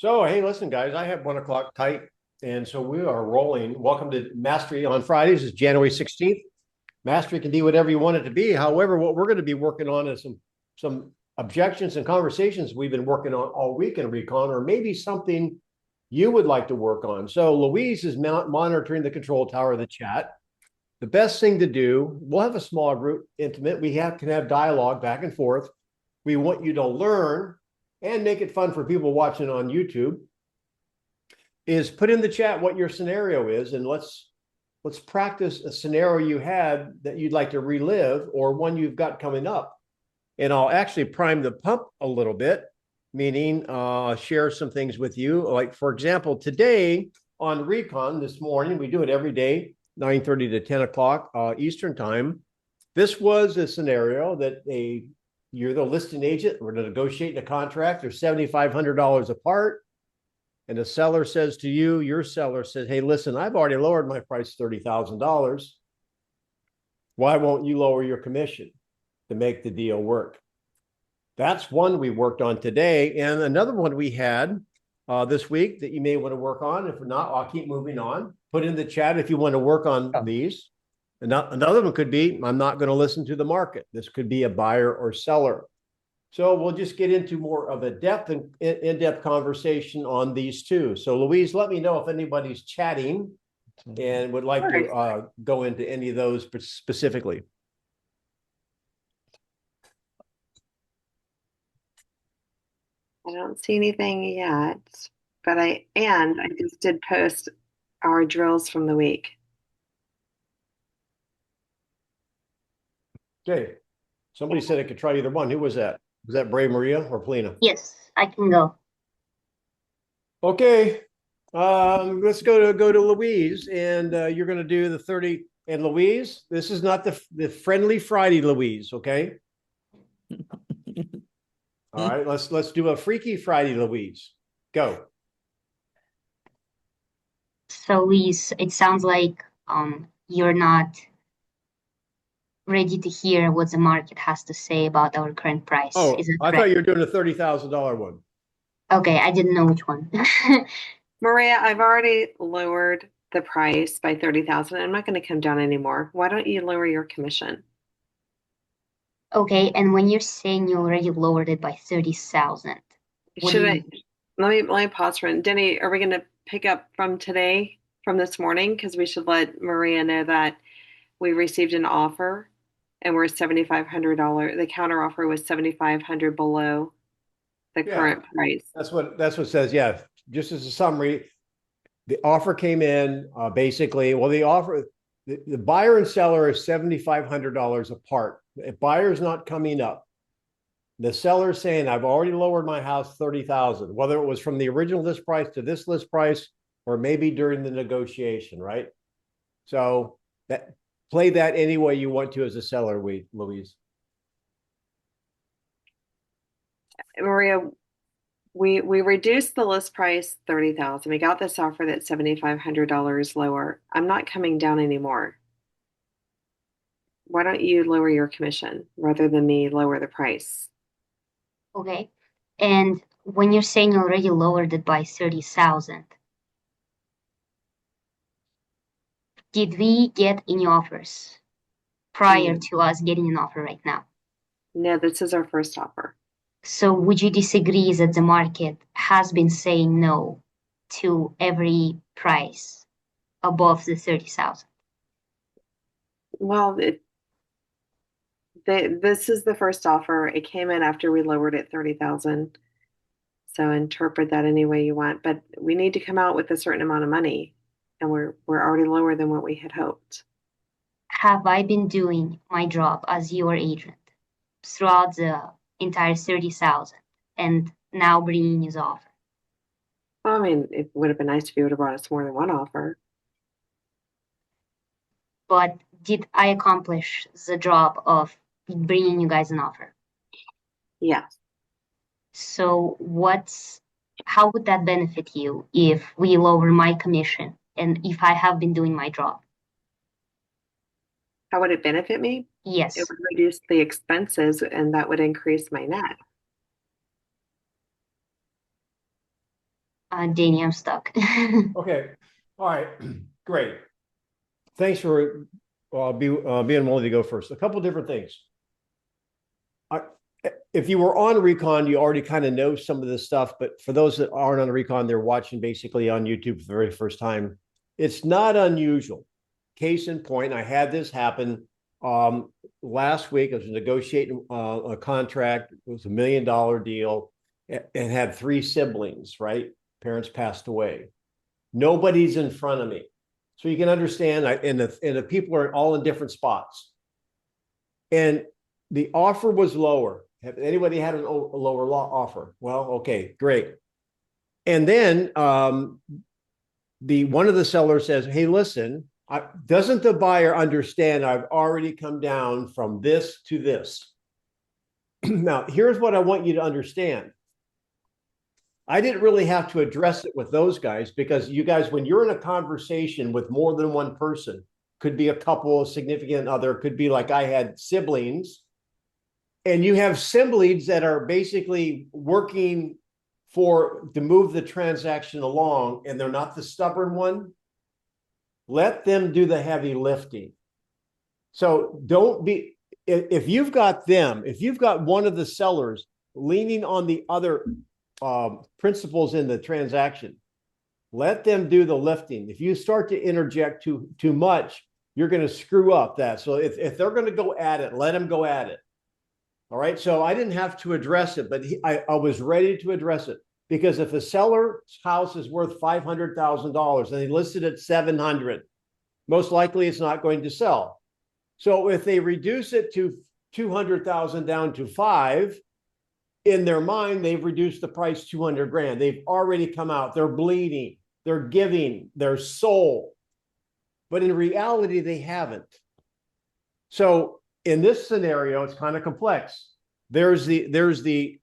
So, hey, listen, guys, I have 1 o'clock tight. And so we are rolling. Welcome to Mastery on Fridays. It's January 16th. Mastery can be whatever you want it to be. However, what we're going to be working on is some objections and conversations we've been working on all week in Recon, or maybe something you would like to work on. So Louise is monitoring the control tower of the chat. The best thing to do, we'll have a small group, intimate. Can have dialogue back and forth. We want you to learn and make it fun for people watching on YouTube, is put in the chat what your scenario is, and let's practice a scenario you had that you'd like to relive or one you've got coming up. And I'll actually prime the pump a little bit, meaning share some things with you. Like, for example, today on Recon this morning, we do it every day, 9:30 to 10 o'clock Eastern time. This was a scenario that you're the listing agent. We're negotiating a contract. They're $7,500 apart. And the seller says to you, your seller says, hey, listen, I've already lowered my price $30,000. Why won't you lower your commission to make the deal work? That's one we worked on today. And another one we had this week that you may want to work on. If not, I'll keep moving on. Put in the chat if you want to work on these. Another one could be, I'm not going to listen to the market. This could be a buyer or seller. So we'll just get into more of a in-depth conversation on these two. So Louise, let me know if anybody's chatting and would like to go into any of those specifically. I don't see anything yet, but I just did post our drills from the week. Okay. Somebody said I could try either one. Who was that? Was that Bray Maria or Polina? Yes, I can go. Okay. Let's go to Louise, and you're going to do the 30. And Louise, this is not the friendly Friday, Louise. Okay. All right. Let's do a Freaky Friday, Louise. Go. So, Liz, it sounds like you're not ready to hear what the market has to say about our current price. Oh, Is it I correct? thought you were doing a $30,000 one. Okay, I didn't know which one. Maria, I've already lowered the price by 30,000. I'm not going to come down anymore. Why don't you lower your commission? Okay, and when you're saying you already lowered it by 30,000, Let me pause for a minute. Denny, are we going to pick up from today, from this morning? Because we should let Maria know that we received an offer and we're $7,500. The counter offer was $7,500 below the current price. That's what it says. Yeah. Just as a summary, the offer came in basically. Well, the buyer and seller is $7,500 apart. If buyer's not coming up, the seller's saying, I've already lowered my house 30,000, whether it was from the original list price to this list price, or maybe during the negotiation, right? So play that any way you want to as a seller, Louise. Maria, we reduced the list price 30,000. We got this offer that's $7,500 lower. I'm not coming down anymore. Why don't you lower your commission rather than me lower the price? Okay. And when you're saying you already lowered it by 30,000, did we get any offers prior to us getting an offer right now? No, this is our first offer. So would you disagree that the market has been saying no to every price above the 30,000? Well, this is the first offer. It came in after we lowered it 30,000. So interpret that any way you want. But we need to come out with a certain amount of money, and we're already lower than what we had hoped. Have I been doing my job as your agent throughout the entire 30,000 and now bringing you the offer? Well, I mean, it would have been nice if you would have brought us more than one offer. But did I accomplish the job of bringing you guys an offer? Yes. So how would that benefit you if we lower my commission and if I have been doing my job? How would it benefit me? Yes. It would reduce the expenses and that would increase my net. Danny, I'm stuck. Okay. All right. Great. Thanks for being willing to go first. A couple different things. If you were on Recon, you already kind of know some of this stuff, but for those that aren't on Recon, they're watching basically on YouTube for the very first time. It's not unusual. Case in point, I had this happen last week. I was negotiating a contract. It was $1 million deal. It had 3 siblings, right? Parents passed away. Nobody's in front of me. So you can understand, and the people are all in different spots. And the offer was lower. Have anybody had a lower offer? Well, okay, great. And then one of the sellers says, hey, listen, doesn't the buyer understand I've already come down from this to this? Now, here's what I want you to understand. I didn't really have to address it with those guys because you guys, when you're in a conversation with more than one person, could be a couple, a significant other, could be like I had siblings, and you have siblings that are basically working to move the transaction along, and they're not the stubborn one. Let them do the heavy lifting. So don't be, if you've got one of the sellers leaning on the other principles in the transaction, let them do the lifting. If you start to interject too much, you're going to screw up that. So if they're going to go at it, let them go at it. All right. So I didn't have to address it, but I was ready to address it, because if the seller's house is worth $500,000 and they listed it 700, most likely it's not going to sell. So if they reduce it to 200,000 down to 5, in their mind, they've reduced the price 200 grand. They've already come out. They're bleeding. They're giving their soul. But in reality, they haven't. So in this scenario, it's kind of complex. There's the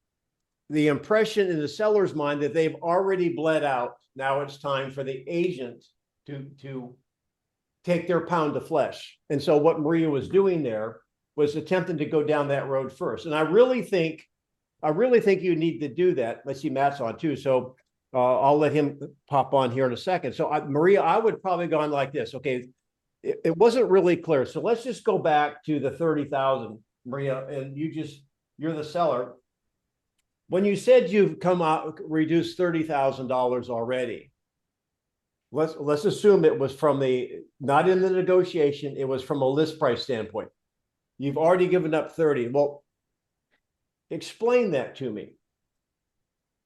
impression in the seller's mind that they've already bled out. Now it's time for the agent to take their pound of flesh. And so what Maria was doing there was attempting to go down that road first. And I really think you need to do that. Let's see, Matt's on too. So I'll let him pop on here in a second. So Maria, I would probably go on like this. Okay, it wasn't really clear. So let's just go back to the 30,000, Maria, and you're the seller. When you said you've come out, reduced $30,000 already, let's assume it was from not in the negotiation, it was from a list price standpoint. You've already given up 30. Well, explain that to me.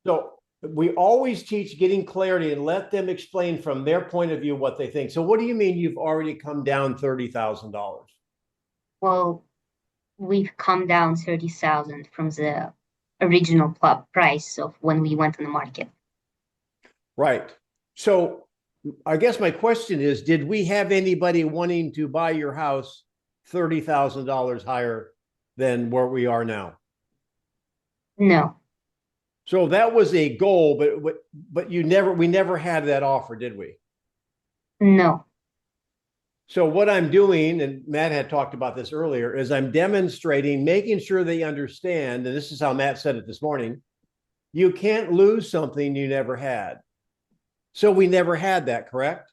So we always teach getting clarity and let them explain from their point of view what they think. So what do you mean you've already come down $30,000? Well, we've come down 30,000 from the original price of when we went on the market. Right. So I guess my question is, did we have anybody wanting to buy your house $30,000 higher than where we are now? No. So that was a goal, but we never had that offer, did we? No. So what I'm doing, and Matt had talked about this earlier, is I'm demonstrating, making sure they understand, and this is how Matt said it this morning, you can't lose something you never had. So we never had that, correct?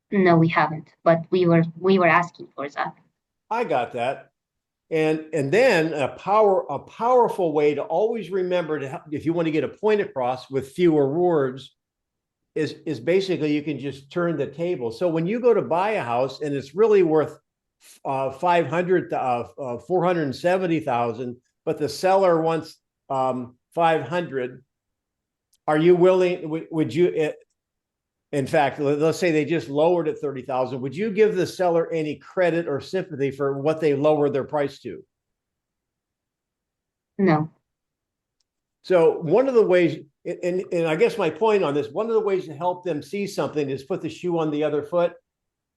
No, we haven't, but we were asking for that. I got that. And then a powerful way to always remember if you want to get a point across with fewer words is basically you can just turn the table. So when you go to buy a house and it's really worth 470,000, but the seller wants 500, are you willing? Would you? In fact, let's say they just lowered it 30,000. Would you give the seller any credit or sympathy for what they lowered their price to? No. So one of the ways, and I guess my point on this, one of the ways to help them see something is put the shoe on the other foot.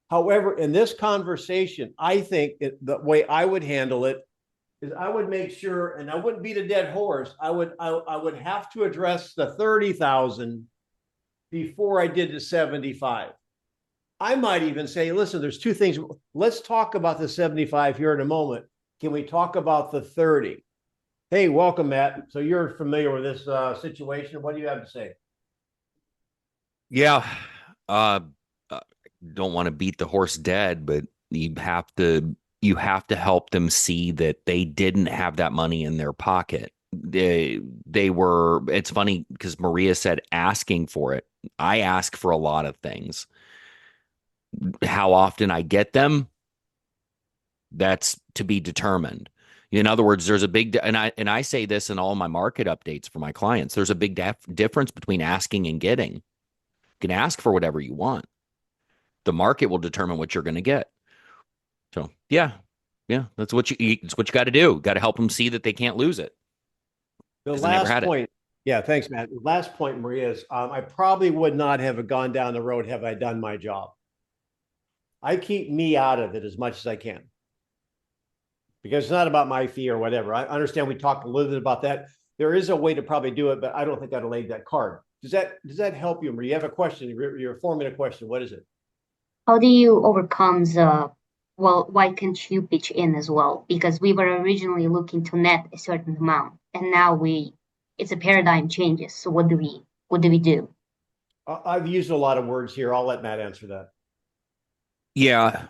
However, in this conversation, I think the way I would handle it is I would make sure, and I wouldn't beat a dead horse. I would have to address the 30,000 before I did the 75. I might even say, listen, there's two things. Let's talk about the 75 here in a moment. Can we talk about the 30? Hey, welcome, Matt. So you're familiar with this situation. What do you have to say? Yeah. Uh, uh, don't want to beat the horse dead, but you have to help them see that they didn't have that money in their pocket. They were, it's funny because Maria said asking for it. I ask for a lot of things. How often I get them, that's to be determined. In other words, there's a big, and I say this in all my market updates for my clients. There's a big difference between asking and getting. You can ask for whatever you want. The market will determine what you're going to get. So yeah, it's what you got to do. Got to help them see that they can't lose it The because they never last had it. point, yeah, thanks, Matt. The last point, Maria, is I probably would not have gone down the road have I done my job. I keep me out of it as much as I can because it's not about my fee or whatever. I understand we talked a little bit about that. There is a way to probably do it, but I don't think I'd have laid that card. Does that help you, Maria? You have a question. You're forming a question. What is it? How do you overcome the, well, why can't you pitch in as well? Because we were originally looking to net a certain amount, and now it's a paradigm changes. So what do we do? I've used a lot of words here. I'll let Matt answer that. Yeah,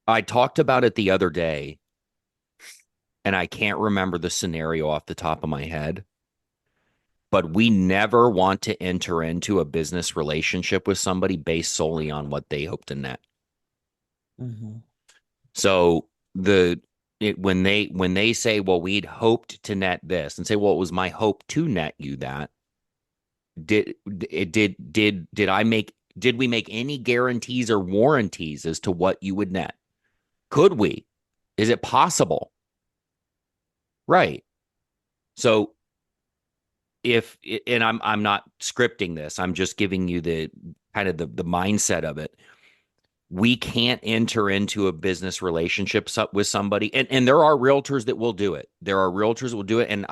I talked about it the other day, and I can't remember the scenario off the top of my head. But we never want to enter into a business relationship with somebody based solely on what they hope to net. Mm-hmm. So when they say, well, we'd hoped to net this, and say, well, it was my hope to net you that. Did we make any guarantees or warranties as to what you would net? Could we? Is it possible? Right. So and I'm not scripting this, I'm just giving you the kind of the mindset of it. We can't enter into a business relationship with somebody, and there are realtors that will do it. There are realtors that will do it, and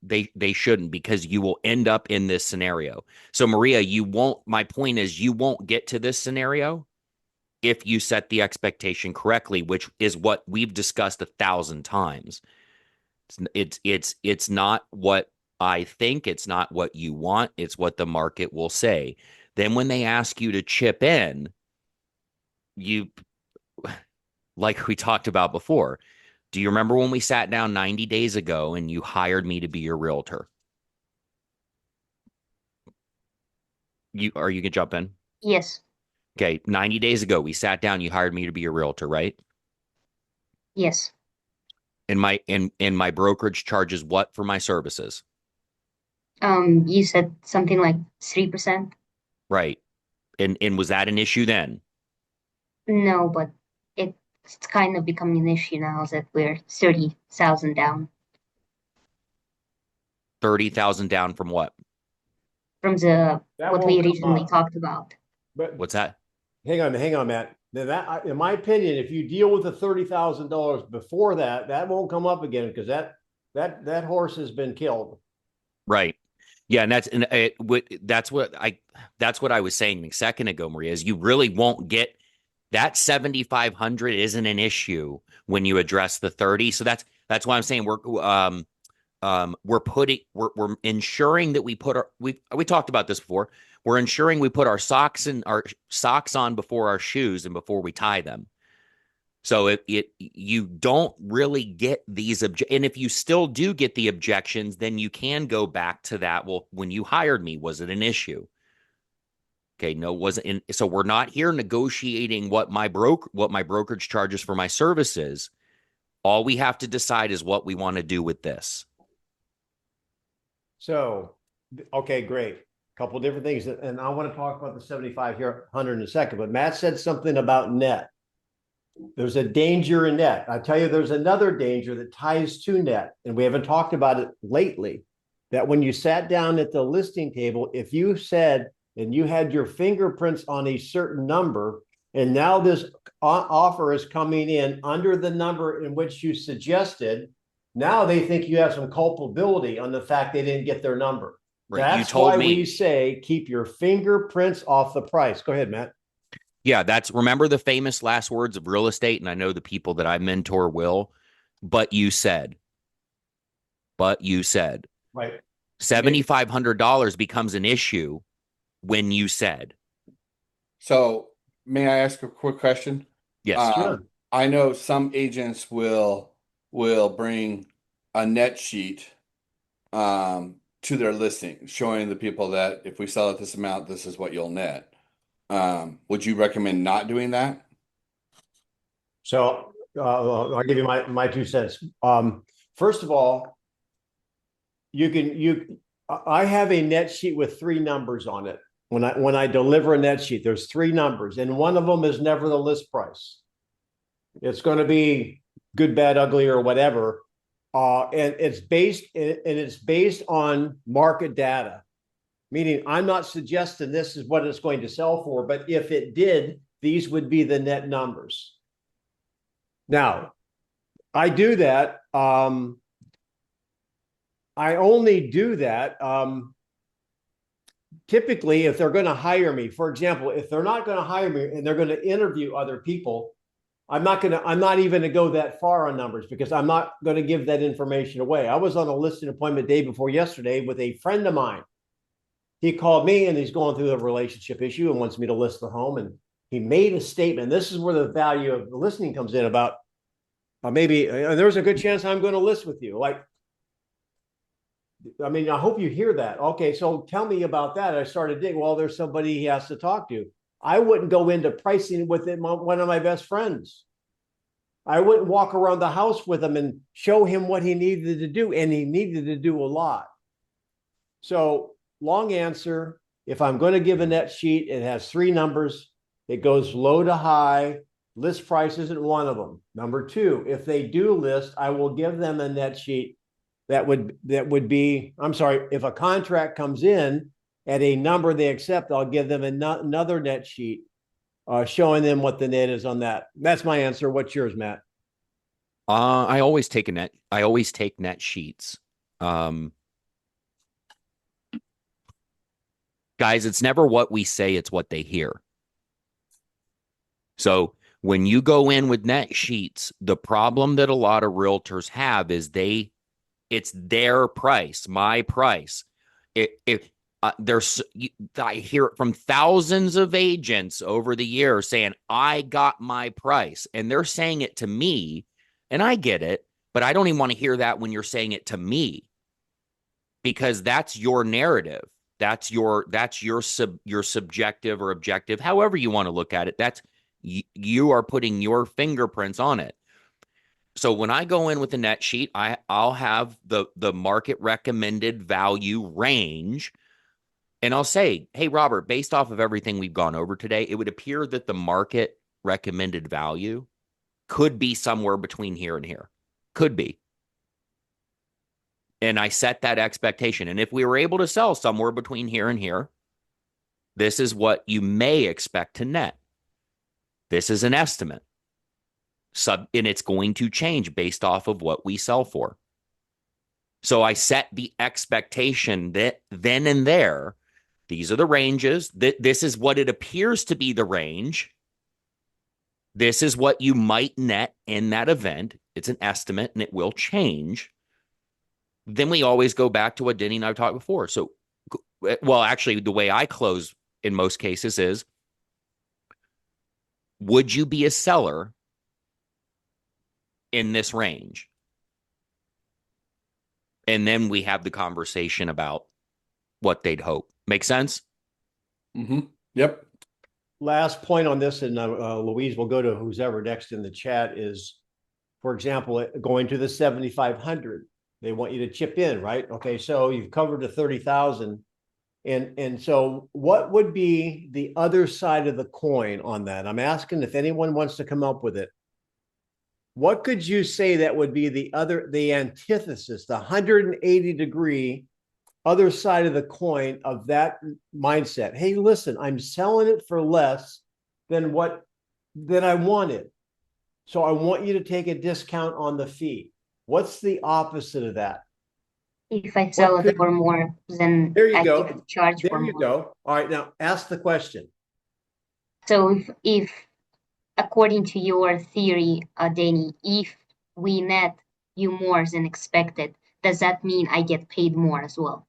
they shouldn't, because you will end up in this scenario. So Maria, my point is, you won't get to this scenario if you set the expectation correctly, which is what we've discussed 1,000 times. It's not what I think, it's not what you want, it's what the market will say. Then when they ask you to chip in, you, like we talked about before, do you remember when we sat down 90 days ago and you hired me to be your realtor? You can jump in. Yes, Okay, 90 days ago we sat down, you hired me to be your realtor, right? yes. And my brokerage charges what for my services? You said something like 3%. Right. And was that an issue then? No, but it's kind of becoming an issue now that we're 30,000 down 30,000 down from what? from That what we won't come originally up. talked about. But What's that? hang on, Matt. Now in my opinion, if you deal with the $30,000 before that, that won't come up again because that horse has been killed. Right. Yeah, and that's what I was saying a second ago, Maria, is you really won't get that 7,500 isn't an issue when you address the 30. So that's why I'm saying we're ensuring that we talked about this before. We're ensuring we put our socks on before our shoes and before we tie them. So you don't really get these and if you still do get the objections, then you can go back to that. Well, when you hired me, was it an issue? Okay, no, it wasn't. So we're not here negotiating what my brokerage charges for my services. All we have to decide is what we want to do with this. So, okay, great. Couple different things, and I want to talk about the 7,500 in a second. But Matt said something about net. There's a danger in net. I tell you, there's another danger that ties to net, and we haven't talked about it lately. That when you sat down at the listing table, if you said and you had your fingerprints on a certain number, and now this offer is coming in under the number in which you suggested, now they think you have some culpability on the fact they didn't get their number. Right. That's why we say keep your fingerprints off the price. Go ahead, Matt. Yeah, remember the famous last words of real estate, and I know the people that I mentor will, but you said. Right. $7,500 becomes an issue when you said, So may I ask a quick question? yes, Sure. I know some agents will bring a net sheet to their listing, showing the people that if we sell at this amount, this is what you'll net. Would you recommend not doing that? So I'll give you my 2 cents. First of all, I have a net sheet with 3 numbers on it. When I deliver a net sheet, there's 3 numbers, and one of them is never the list price. It's going to be good, bad, ugly, or whatever. And it's based on market data, meaning I'm not suggesting this is what it's going to sell for, but if it did, these would be the net numbers. Now, I do that. I only do that typically if they're going to hire me. For example, if they're not going to hire me and they're going to interview other people, I'm not even going to go that far on numbers because I'm not going to give that information away. I was on a listing appointment day before yesterday with a friend of mine. He called me and he's going through a relationship issue and wants me to list the home. And he made a statement. This is where the value of the listening comes in about maybe there's a good chance I'm going to list with you. Like, I mean, I hope you hear that. Okay, so tell me about that. I started digging. Well, there's somebody he has to talk to. I wouldn't go into pricing with one of my best friends. I wouldn't walk around the house with him and show him what he needed to do, and he needed to do a lot. So, long answer, if I'm going to give a net sheet, it has 3 numbers. It goes low to high. List price isn't one of them. Number 2, if they do list, I will give them a net sheet that would be, I'm sorry, if a contract comes in at a number they accept, I'll give them another net sheet showing them what the net is on that. That's my answer. What's yours, Matt? I always take net sheets. Guys, it's never what we say, it's what they hear. So when you go in with net sheets, the problem that a lot of realtors have is it's their price, my price. I hear it from thousands of agents over the years saying, I got my price. And they're saying it to me, and I get it, but I don't even want to hear that when you're saying it to me, because that's your narrative. That's your subjective or objective, however you want to look at it. That's you are putting your fingerprints on it. So when I go in with a net sheet, I'll have the market recommended value range, and I'll say, hey, Robert, based off of everything we've gone over today, it would appear that the market recommended value could be somewhere between here and here. Could be. And I set that expectation. And if we were able to sell somewhere between here and here, this is what you may expect to net. This is an estimate. And it's going to change based off of what we sell for. So I set the expectation that then and there, these are the ranges. This is what it appears to be the range. This is what you might net in that event. It's an estimate and it will change. Then we always go back to what Denny and I've talked before. So, well, actually, the way I close in most cases is, would you be a seller in this range? And then we have the conversation about what they'd hope. Make sense? Mm-hmm. Yep. Last point on this, and Louise will go to who's ever next in the chat, is, for example, going to the 7,500. They want you to chip in, right? Okay, so you've covered the 30,000. And so what would be the other side of the coin on that? I'm asking if anyone wants to come up with it. What could you say that would be the antithesis, the 180-degree other side of the coin of that mindset? Hey, listen, I'm selling it for less than I wanted. So I want you to take a discount on the fee. What's the opposite of that? If I sell it for more, then There you I go. have to charge for There you more. go. All right, now ask the question. So if according to your theory, Denny, if we net you more than expected, does that mean I get paid more as well?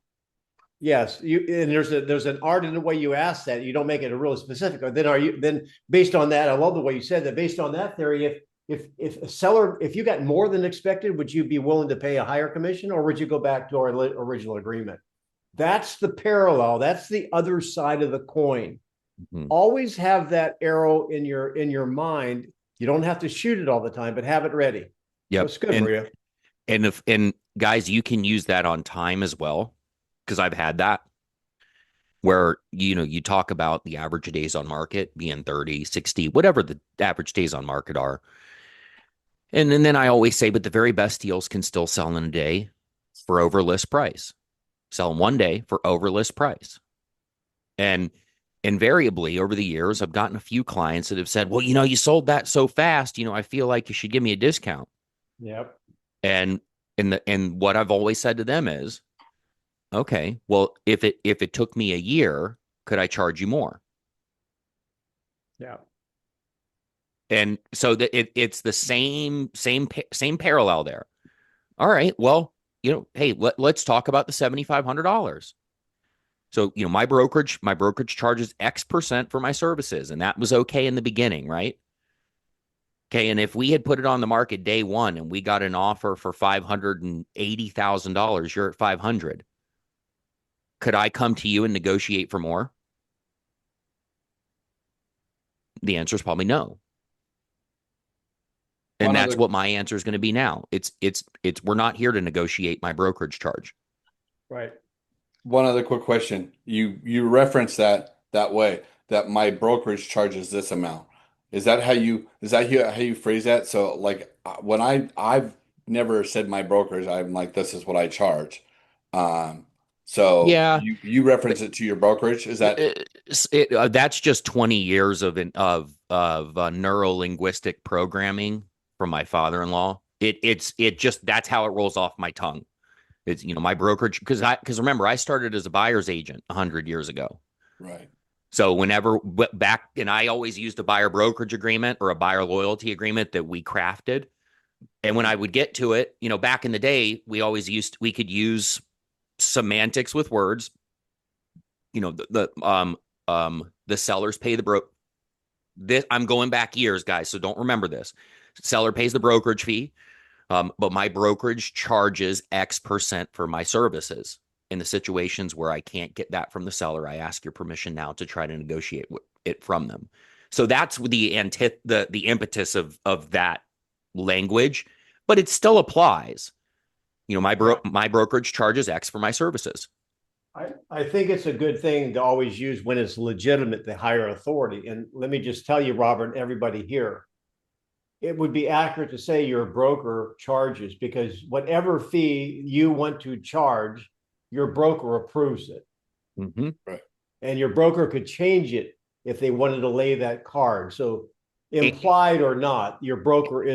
Yes, and there's an art in the way you ask that. You don't make it a really specific. Then based on that, I love the way you said that. Based on that theory, if a seller, if you got more than expected, would you be willing to pay a higher commission, or would you go back to our original agreement? That's the parallel. That's the other side of the coin. Mhm. Always have that arrow in your mind. You don't have to shoot it all the time, but have it ready. Yep. That's good, Maria. And guys, you can use that on time as well, because I've had that where, you talk about the average days on market being 30, 60, whatever the average days on market are. And then I always say, but the very best deals can still sell in a day for over list price. Sell in one day for over list price. And invariably over the years, I've gotten a few clients that have said, well, you sold that so fast, I feel like you should give me a discount. Yep. And what I've always said to them is, okay, well, if it took me a year, could I charge you more? Yeah. And so that it's the same parallel there. All right, well, hey, let's talk about the $7,500. So, my brokerage charges X% for my services, and that was okay in the beginning, right? Okay, and if we had put it on the market day one and we got an offer for $580,000, you're at 500. Could I come to you and negotiate for more? The answer is probably no. And that's what my answer is going to be now. It's we're not here to negotiate my brokerage charge. Right. One other quick question. You reference that way, that my brokerage charges this amount. Is that how you phrase that? So like when I've never said my brokerage, I'm like, this is what I charge. So Yeah, you reference it to your brokerage. Is that that's just 20 years of neuro-linguistic programming from my father-in-law. It's just, that's how it rolls off my tongue. It's, my brokerage, because remember, I started as a buyer's agent 100 years ago. right? So whenever back, and I always used a buyer brokerage agreement or a buyer loyalty agreement that we crafted. And when I would get to it, back in the day, we could use semantics with words. The sellers pay the this, I'm going back years, guys, so don't remember this. Seller pays the brokerage fee, but my brokerage charges X% for my services. In the situations where I can't get that from the seller, I ask your permission now to try to negotiate it from them. So that's the impetus of that language, but it still applies. My brokerage charges X for my services. I think it's a good thing to always use when it's legitimate, the higher authority. And let me just tell you, Robert, and everybody here, it would be accurate to say your broker charges, because whatever fee you want to charge, your broker approves it. Mm-hmm. Right. And your broker could change it if they wanted to lay that card. So implied or not, your broker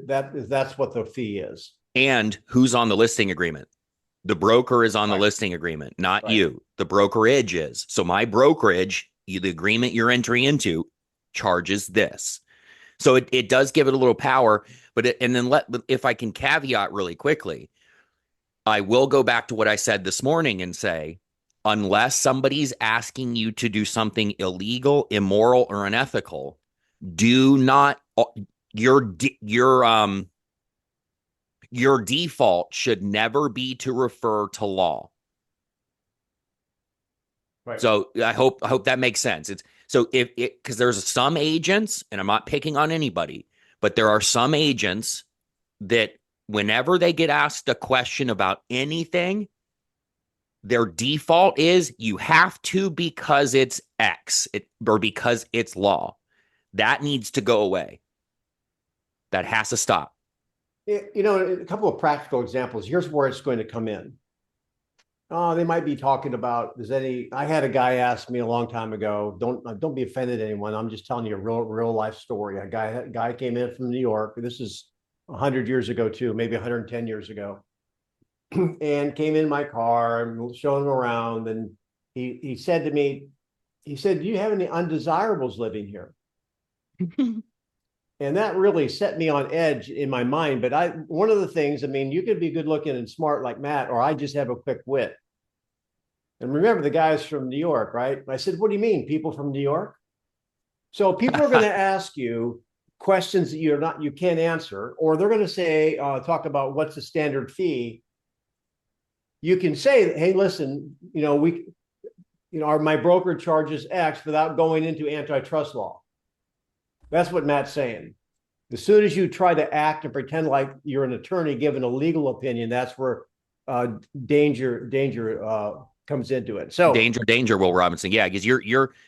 that's what the fee is. And who's on the listing agreement? The broker is on the listing agreement, not you. The brokerage is. So my brokerage, the agreement you're entering into, charges this. So it does give it a little power, but if I can caveat really quickly, I will go back to what I said this morning and say, unless somebody's asking you to do something illegal, immoral, or unethical, do not your default should never be to refer to law. Right. So I hope that makes sense. Because there's some agents, and I'm not picking on anybody, but there are some agents that whenever they get asked a question about anything, their default is you have to because it's X or because it's law. That needs to go away. That has to stop. A couple of practical examples. Here's where it's going to come in. They might be talking about, I had a guy ask me a long time ago, don't be offended anyone. I'm just telling you a real life story. A guy came in from New York. This is 100 years ago too, maybe 110 years ago. And came in my car and showing him around. And he said to me, do you have any undesirables living here? And that really set me on edge in my mind. But one of the things, you could be good looking and smart like Matt, or I just have a quick wit. And remember, the guy's from New York, right? I said, what do you mean, people from New York? So people are going to ask you questions that you can't answer, or they're going to say, talk about what's the standard fee. You can say, hey, listen, my broker charges X without going into antitrust law. That's what Matt's saying. As soon as you try to act and pretend like you're an attorney giving a legal opinion, that's where danger comes into it. So danger, Will Robinson. Yeah,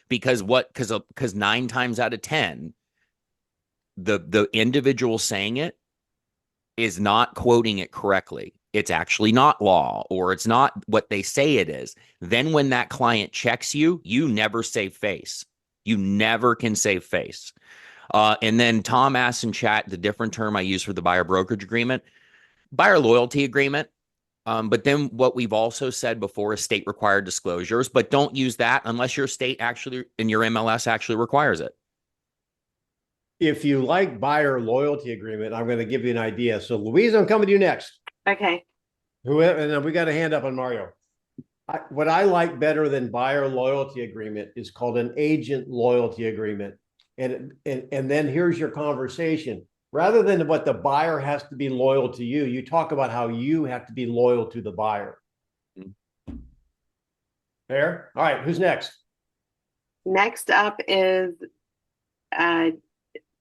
because 9 times out of 10, the individual saying it is not quoting it correctly. It's actually not law, or it's not what they say it is. Then when that client checks you, you never save face. You never can save face. And then Tom asked in chat the different term I use for the buyer brokerage agreement, buyer loyalty agreement. But then what we've also said before is state required disclosures, but don't use that unless your state actually and your MLS actually requires it. If you like buyer loyalty agreement, I'm going to give you an idea. So Louise, I'm coming to you next. Okay. And then we got a hand up on Mario. What I like better than buyer loyalty agreement is called an agent loyalty agreement. And then here's your conversation. Rather than what the buyer has to be loyal to you, you talk about how you have to be loyal to the buyer. Fair? All right, who's next? Next up is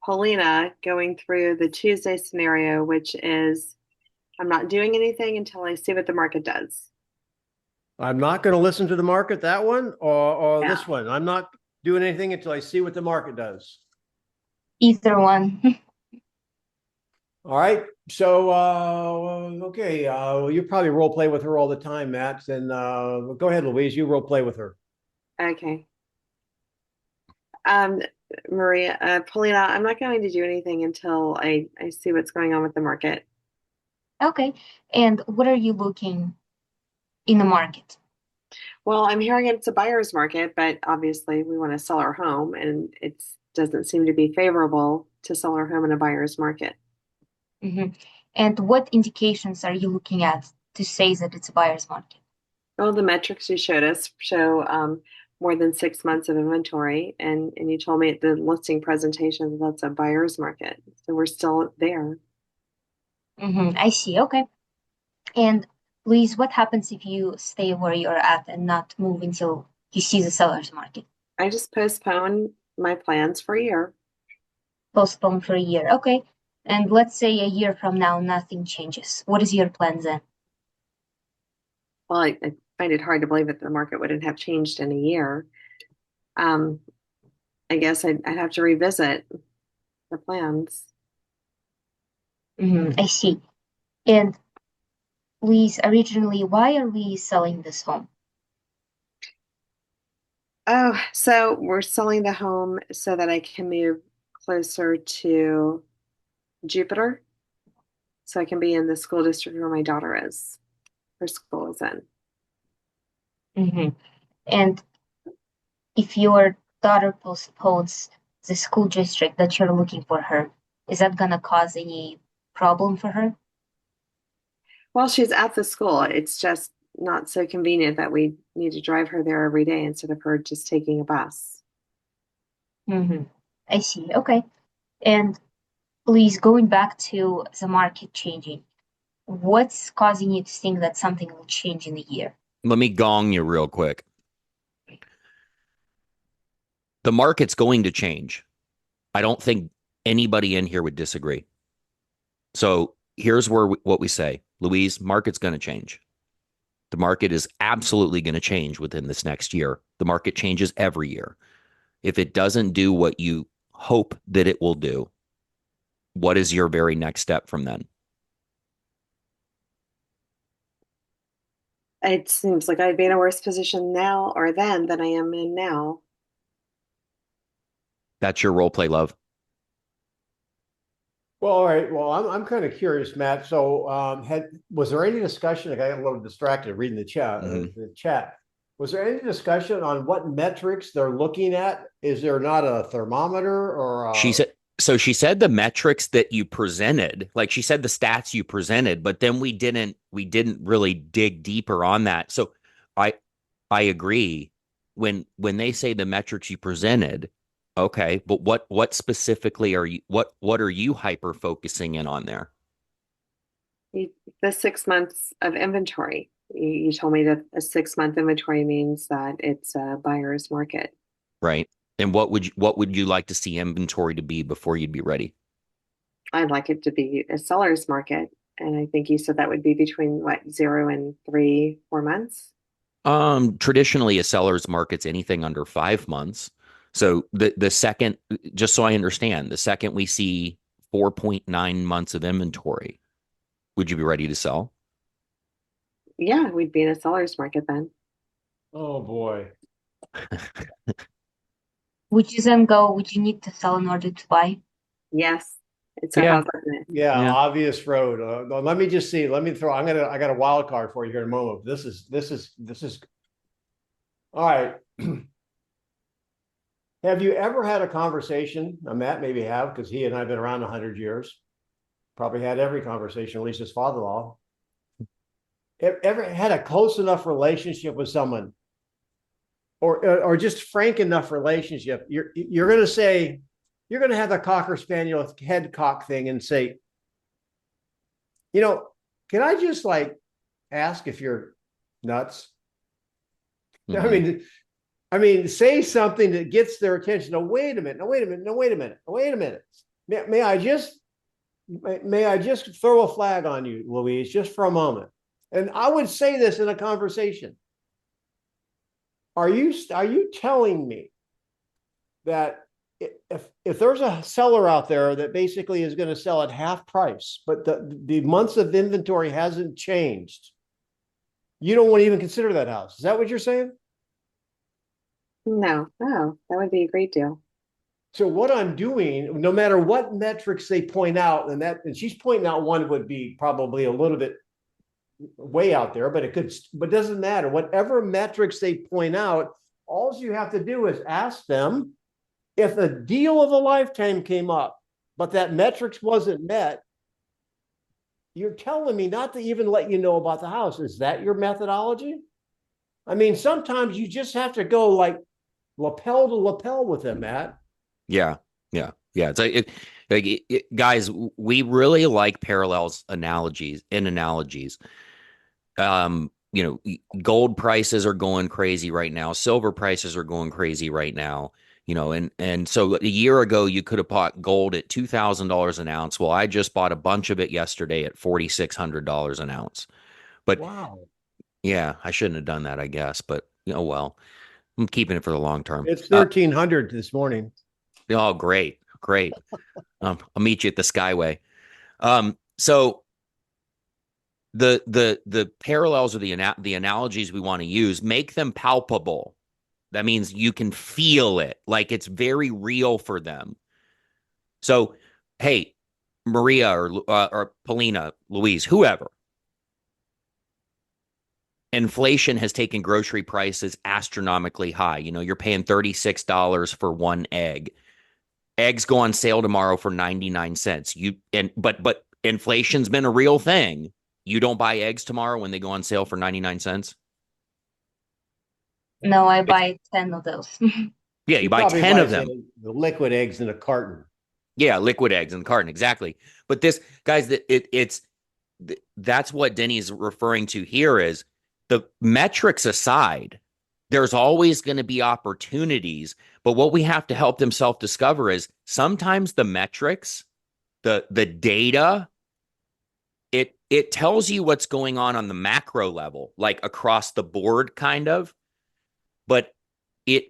Paulina going through the Tuesday scenario, which is I'm not doing anything until I see what the market does. I'm not going to listen to the market, that one, or Yeah. this one. I'm not doing anything until I see what the market does. Either one. All right. So, okay. You probably role play with her all the time, Matt. And go ahead, Louise. You role play with her. Okay. Maria, Paulina, I'm not going to do anything until I see what's going on with the market. Okay. And what are you looking in the market? Well, I'm hearing it's a buyer's market, but obviously we want to sell our home, and it doesn't seem to be favorable to sell our home in a buyer's market. Mm-hmm. And what indications are you looking at to say that it's a buyer's market? Well, the metrics you showed us show more than 6 months of inventory, and you told me at the listing presentation that's a buyer's market. So we're still there. Mm-hmm. I see. Okay. And Louise, what happens if you stay where you're at and not move until you see the seller's market? I just postpone my plans for a year. Postpone for a year. Okay. And let's say a year from now, nothing changes. What is your plan then? Well, I find it hard to believe that the market wouldn't have changed in a year. I guess I'd have to revisit the plans. Mm-hmm. I see. And Louise, originally, why are we selling this home? Oh, so we're selling the home so that I can move closer to Jupiter, so I can be in the school district where my daughter is. Her school is in. Mm-hmm. And if your daughter postpones the school district that you're looking for her, is that gonna cause any problem for her? Well, she's at the school. It's just not so convenient that we need to drive her there every day instead of her just taking a bus. Mm-hmm. I see. Okay. And please, going back to the market changing, what's causing you to think that something will change in a year? Let me gong you real quick. The market's going to change. I don't think anybody in here would disagree. So here's what we say. Louise, market's going to change. The market is absolutely going to change within this next year. The market changes every year. If it doesn't do what you hope that it will do, what is your very next step from then? It seems like I'd be in a worse position now or then than I am in now. That's your role play, love. Well, all right. Well, I'm kind of curious, Matt. So, was there any discussion? I got a little distracted reading the chat. The chat. Was there any discussion on what metrics they're looking at? Is there not a thermometer or? She said the metrics that you presented, like she said the stats you presented, but then we didn't really dig deeper on that. So I I agree. When they say the metrics you presented, okay, but what specifically are what are you hyper focusing in on there? The 6 months of inventory. You told me that a 6 month inventory means that it's a buyer's market. Right. And what would you like to see inventory to be before you'd be ready? I'd like it to be a seller's market. And I think you said that would be between what, 0 and 3, 4 months? Traditionally a seller's market's anything under 5 months. So the second, just so I understand, the second we see 4.9 months of inventory, would you be ready to sell? Yeah, we'd be in a seller's market then. Oh, boy. Would you then go, would you need to sell in order to buy? Yes. It's a Yeah. house, isn't it? Yeah, Yeah. obvious road. Let me just see. Let me throw. I got a wild card for you here in a moment. This is. All right. Have you ever had a conversation? Now, Matt maybe have, because he and I have been around 100 years. Probably had every conversation, at least his father-in-law. Ever had a close enough relationship with someone, or just frank enough relationship? You're going to say, you're going to have a Cocker Spaniel head cock thing and say, can I just like ask if you're nuts? Mhm. I mean, say something that gets their attention. No, wait a minute. No, wait a minute. No, wait a minute. Wait a minute. May I just throw a flag on you, Louise, just for a moment? And I would say this in a conversation. Are you telling me that if there's a seller out there that basically is going to sell at half price, but the months of inventory hasn't changed, you don't want to even consider that house? Is that what you're saying? No, that would be a great deal. So what I'm doing, no matter what metrics they point out, and she's pointing out one would be probably a little bit way out there, but but doesn't matter. Whatever metrics they point out, all you have to do is ask them if a deal of a lifetime came up, but that metrics wasn't met. You're telling me not to even let you know about the house. Is that your methodology? I mean, sometimes you just have to go like lapel to lapel with them, Matt. Yeah. It's guys, we really like parallels, analogies. Gold prices are going crazy right now. Silver prices are going crazy right now. And so a year ago you could have bought gold at $2,000 an ounce. Well, I just bought a bunch of it yesterday at $4,600 an ounce. But Wow. yeah, I shouldn't have done that, I guess. But well, I'm keeping it for the long term. It's 1,300 this morning. Oh, great. I'll meet you at the Skyway. So the parallels or the analogies we want to use, make them palpable. That means you can feel it, like it's very real for them. So, hey, Maria or Paulina, Louise, whoever, inflation has taken grocery prices astronomically high. You're paying $36 for one egg. Eggs go on sale tomorrow for 99 cents. But inflation's been a real thing. You don't buy eggs tomorrow when they go on sale for 99 cents? No, I buy 10 of those. Yeah, you buy 10 of them. The liquid eggs in a carton. Yeah, liquid eggs in the carton, exactly. But this, guys, that's what Denny is referring to here is the metrics aside, there's always going to be opportunities. But what we have to help them self-discover is sometimes the metrics, the data, it tells you what's going on the macro level, like across the board, kind of. But it's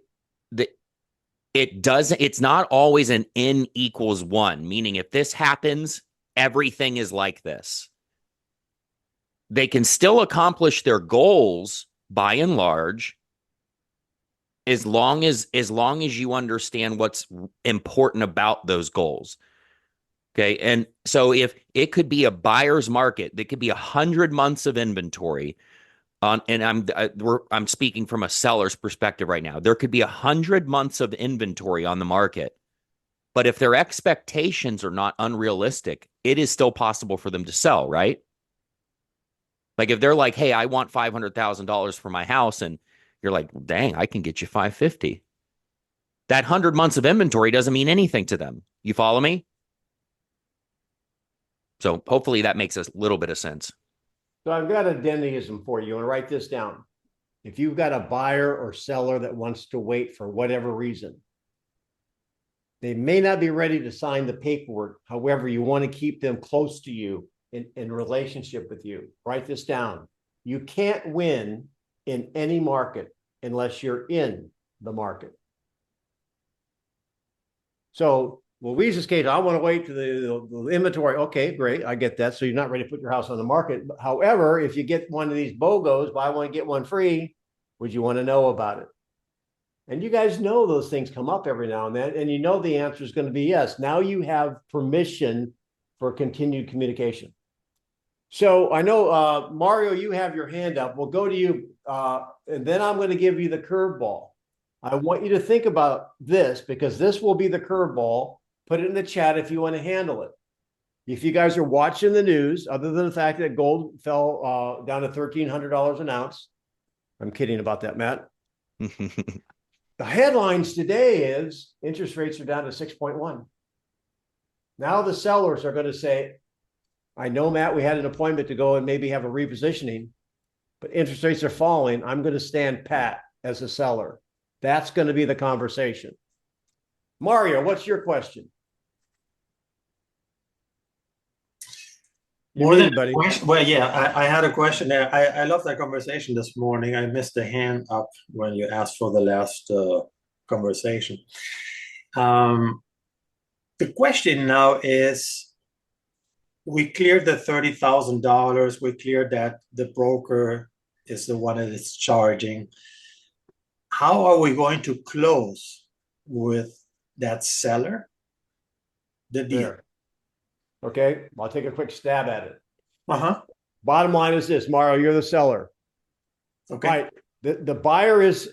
not always an n equals 1, meaning if this happens, everything is like this. They can still accomplish their goals by and large, as long as you understand what's important about those goals. Okay. And so if it could be a buyer's market, that could be 100 months of inventory and I'm speaking from a seller's perspective right now. There could be 100 months of inventory on the market, but if their expectations are not unrealistic, it is still possible for them to sell, right? Like if they're like, "Hey, I want $500,000 for my house," and You're like, dang, I can get you 550. That 100 months of inventory doesn't mean anything to them. You follow me? So hopefully that makes a little bit of sense. So I've got a Dennyism for you. You want to write this down. If you've got a buyer or seller that wants to wait for whatever reason, they may not be ready to sign the paperwork. However, you want to keep them close to you in relationship with you. Write this down. You can't win in any market unless you're in the market. So Louise's case, I want to wait to the inventory. Okay, great. I get that. So you're not ready to put your house on the market. However, if you get one of these BOGOs, buy one, get one free, would you want to know about it? And you guys know those things come up every now and then, and you know the answer is going to be yes. Now you have permission for continued communication. So I know, Mario, you have your hand up. We'll go to you, and then I'm going to give you the curveball. I want you to think about this because this will be the curveball. Put it in the chat if you want to handle it. If you guys are watching the news, other than the fact that gold fell down to $1,300 an ounce, I'm kidding about that, Matt. The headlines today is interest rates are down to 6.1. Now the sellers are going to say, I know, Matt, we had an appointment to go and maybe have a repositioning, but interest rates are falling. I'm going to stand pat as a seller. That's going to be the conversation. Mario, what's your question? More than buddy. Well, yeah, I had a question there. I love that conversation this morning. I missed the hand up when you asked for the last conversation. The question now is, we cleared the $30,000. We cleared that the broker is the one that is charging. How are we going to close with that seller the deal? There. Okay, I'll take a quick stab at it. Uh-huh. Bottom line is this, Mario, you're the seller. Okay. Right. The buyer is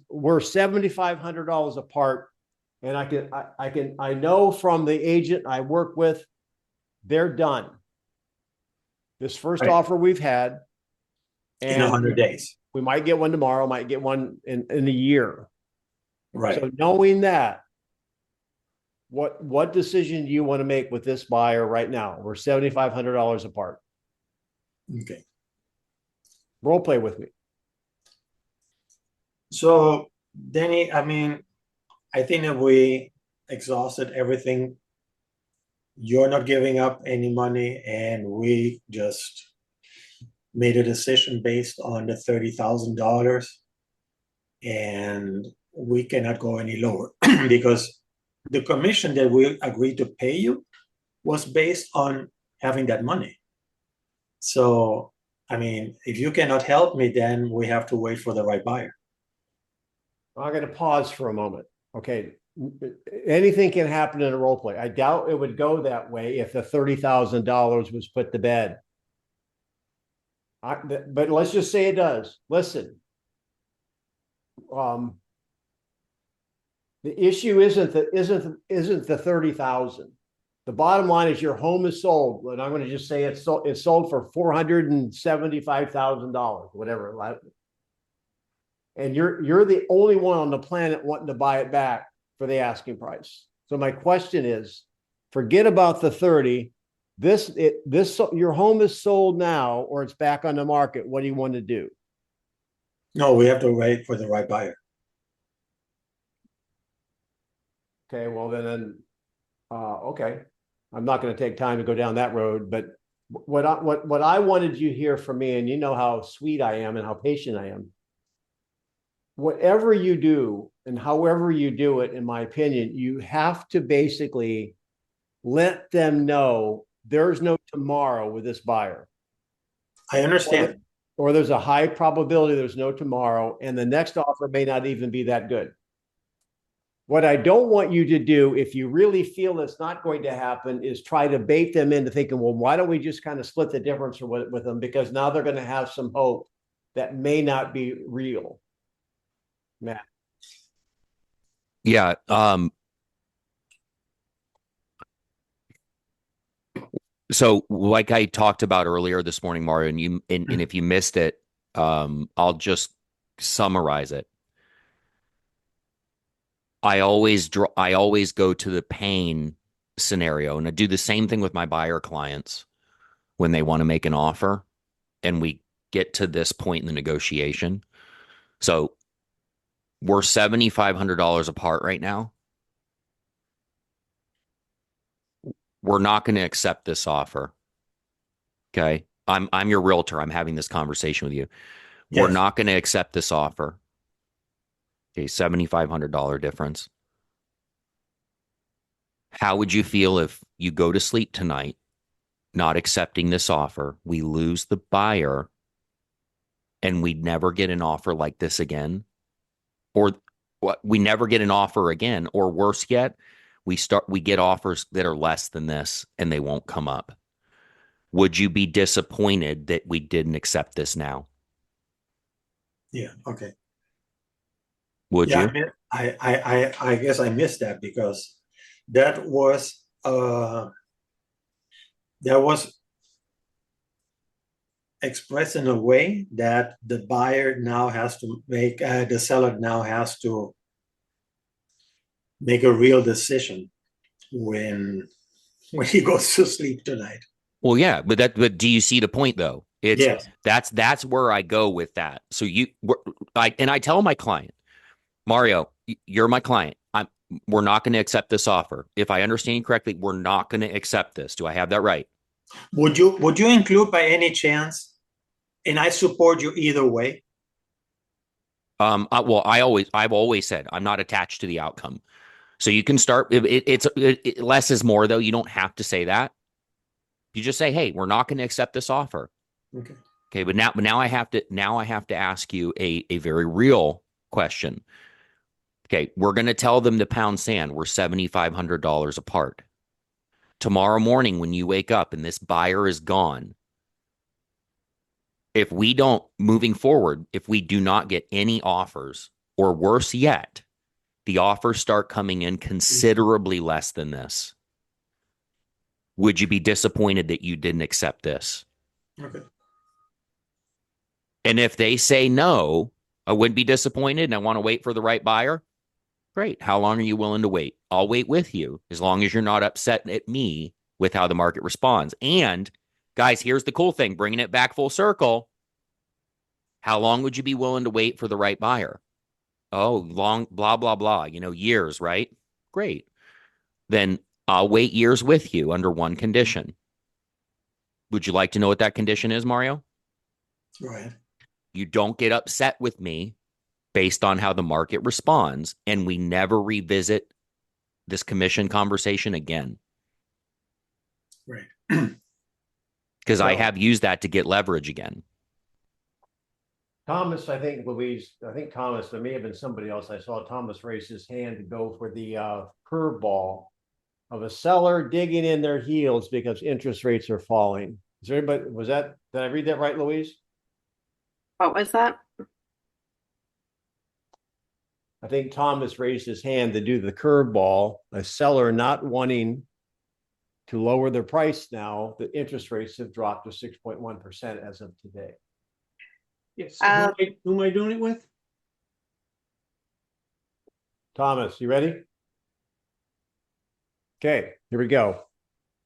we're $7,500 apart. And I know from the agent I work with, they're done. This first Right. offer we've had. In 100 days. We might get one tomorrow, might get one in a year. Right. So knowing that, what decision do you want to make with this buyer right now? We're $7,500 apart. Okay. Role play with me. So, Denny, I mean, I think that we exhausted everything. You're not giving up any money, and we just made a decision based on the $30,000, and we cannot go any lower because the commission that we agreed to pay you was based on having that money. So, I mean, if you cannot help me, then we have to wait for the right buyer. I'm going to pause for a moment. Okay. Anything can happen in a role play. I doubt it would go that way if the $30,000 was put to bed. But let's just say it does. Listen, the issue isn't the 30,000. The bottom line is your home is sold, and I'm going to just say it's sold for $475,000, whatever. And you're the only one on the planet wanting to buy it back for the asking price. So my question is, forget about the 30. Your home is sold now, or it's back on the market. What do you want to do? No, we have to wait for the right buyer. Okay, well then, okay. I'm not going to take time to go down that road, but what I wanted you to hear from me, and you know how sweet I am and how patient I am. Whatever you do and however you do it, in my opinion, you have to basically let them know there's no tomorrow with this buyer. I understand. Or there's a high probability there's no tomorrow, and the next offer may not even be that good. What I don't want you to do, if you really feel it's not going to happen, is try to bait them into thinking, well, why don't we just kind of split the difference with them? Because now they're going to have some hope that may not be real. Matt. Yeah. So like I talked about earlier this morning, Mario, and if you missed it, I'll just summarize it. I always go to the pain scenario, and I do the same thing with my buyer clients when they want to make an offer and we get to this point in the negotiation. So we're $7,500 apart right now. We're not going to accept this offer. Okay. I'm your realtor. I'm having this conversation with you. We're Yes. not going to accept this offer. Okay, $7,500 difference. How would you feel if you go to sleep tonight not accepting this offer? We lose the buyer and we never get an offer like this again. Or what, we never get an offer again, or worse yet, we get offers that are less than this and they won't come up. Would you be disappointed that we didn't accept this now? Yeah. Okay. Would Yeah. you? I guess I missed that because that was expressed in a way that the buyer now has to make the seller now has to make a real decision when he goes to sleep tonight. Well, yeah, but do you see the point though? Yes. That's where I go with that. So I tell my client, Mario, you're my client. We're not going to accept this offer. If I understand you correctly, we're not going to accept this. Do I have that right? Would you include by any chance? And I support you either way. Well, I've always said I'm not attached to the outcome. So you can start. Less is more, though. You don't have to say that. You just say, "Hey, we're not going to accept this offer." Okay. Okay, but now I have to ask you a very real question. Okay, we're going to tell them to pound sand. We're $7,500 apart. Tomorrow morning, when you wake up and this buyer is gone, if we don't, moving forward, if we do not get any offers, or worse yet, the offers start coming in considerably less than this, would you be disappointed that you didn't accept this? Okay. And if they say no, I wouldn't be disappointed and I want to wait for the right buyer. Great. How long are you willing to wait? I'll wait with you as long as you're not upset at me with how the market responds. And guys, here's the cool thing, bringing it back full circle. How long would you be willing to wait for the right buyer? Oh, long, blah, blah, blah, years, right? Great. Then I'll wait years with you under one condition. Would you like to know what that condition is, Mario? Go ahead. You don't get upset with me based on how the market responds, and we never revisit this commission conversation again. Right. Because I have used that to get leverage again. Thomas, I think Thomas, there may have been somebody else. I saw Thomas raise his hand to go for the curveball of a seller digging in their heels because interest rates are falling. Is there anybody, did I read that right, Louise? What was that? I think Thomas raised his hand to do the curveball, a seller not wanting to lower their price now. The interest rates have dropped to 6.1% as of today. Yes. Who am I doing it with? Thomas, you ready? Okay, here we go.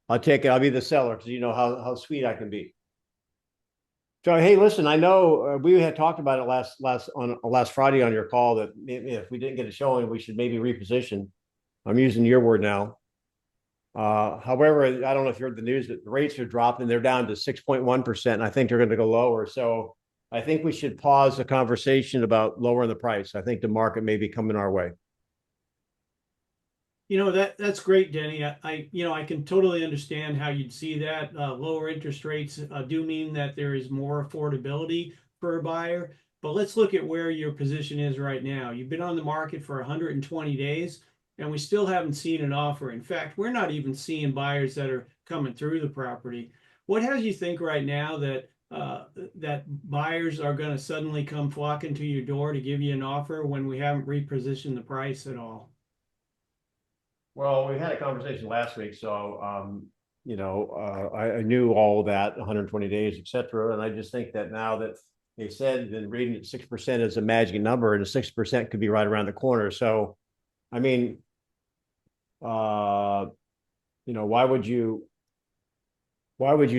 I'll take it. I'll be the seller because you know how sweet I can be. So, hey, listen, I know we had talked about it last Friday on your call that if we didn't get a showing, we should maybe reposition. I'm using your word now. However, I don't know if you heard the news that the rates are dropping. They're down to 6.1%. And I think they're going to go lower. So I think we should pause the conversation about lowering the price. I think the market may be coming our way. That's great, Denny. I can totally understand how you'd see that. Lower interest rates do mean that there is more affordability for a buyer. But let's look at where your position is right now. You've been on the market for 120 days, and we still haven't seen an offer. In fact, we're not even seeing buyers that are coming through the property. What has you think right now that that buyers are going to suddenly come flocking to your door to give you an offer when we haven't repositioned the price at all? Well, we had a conversation last week, so I knew all that 120 days, et cetera. And I just think that now that they said, then reading it 6% is a magic number, and the 6% could be right around the corner. So, I mean, why would you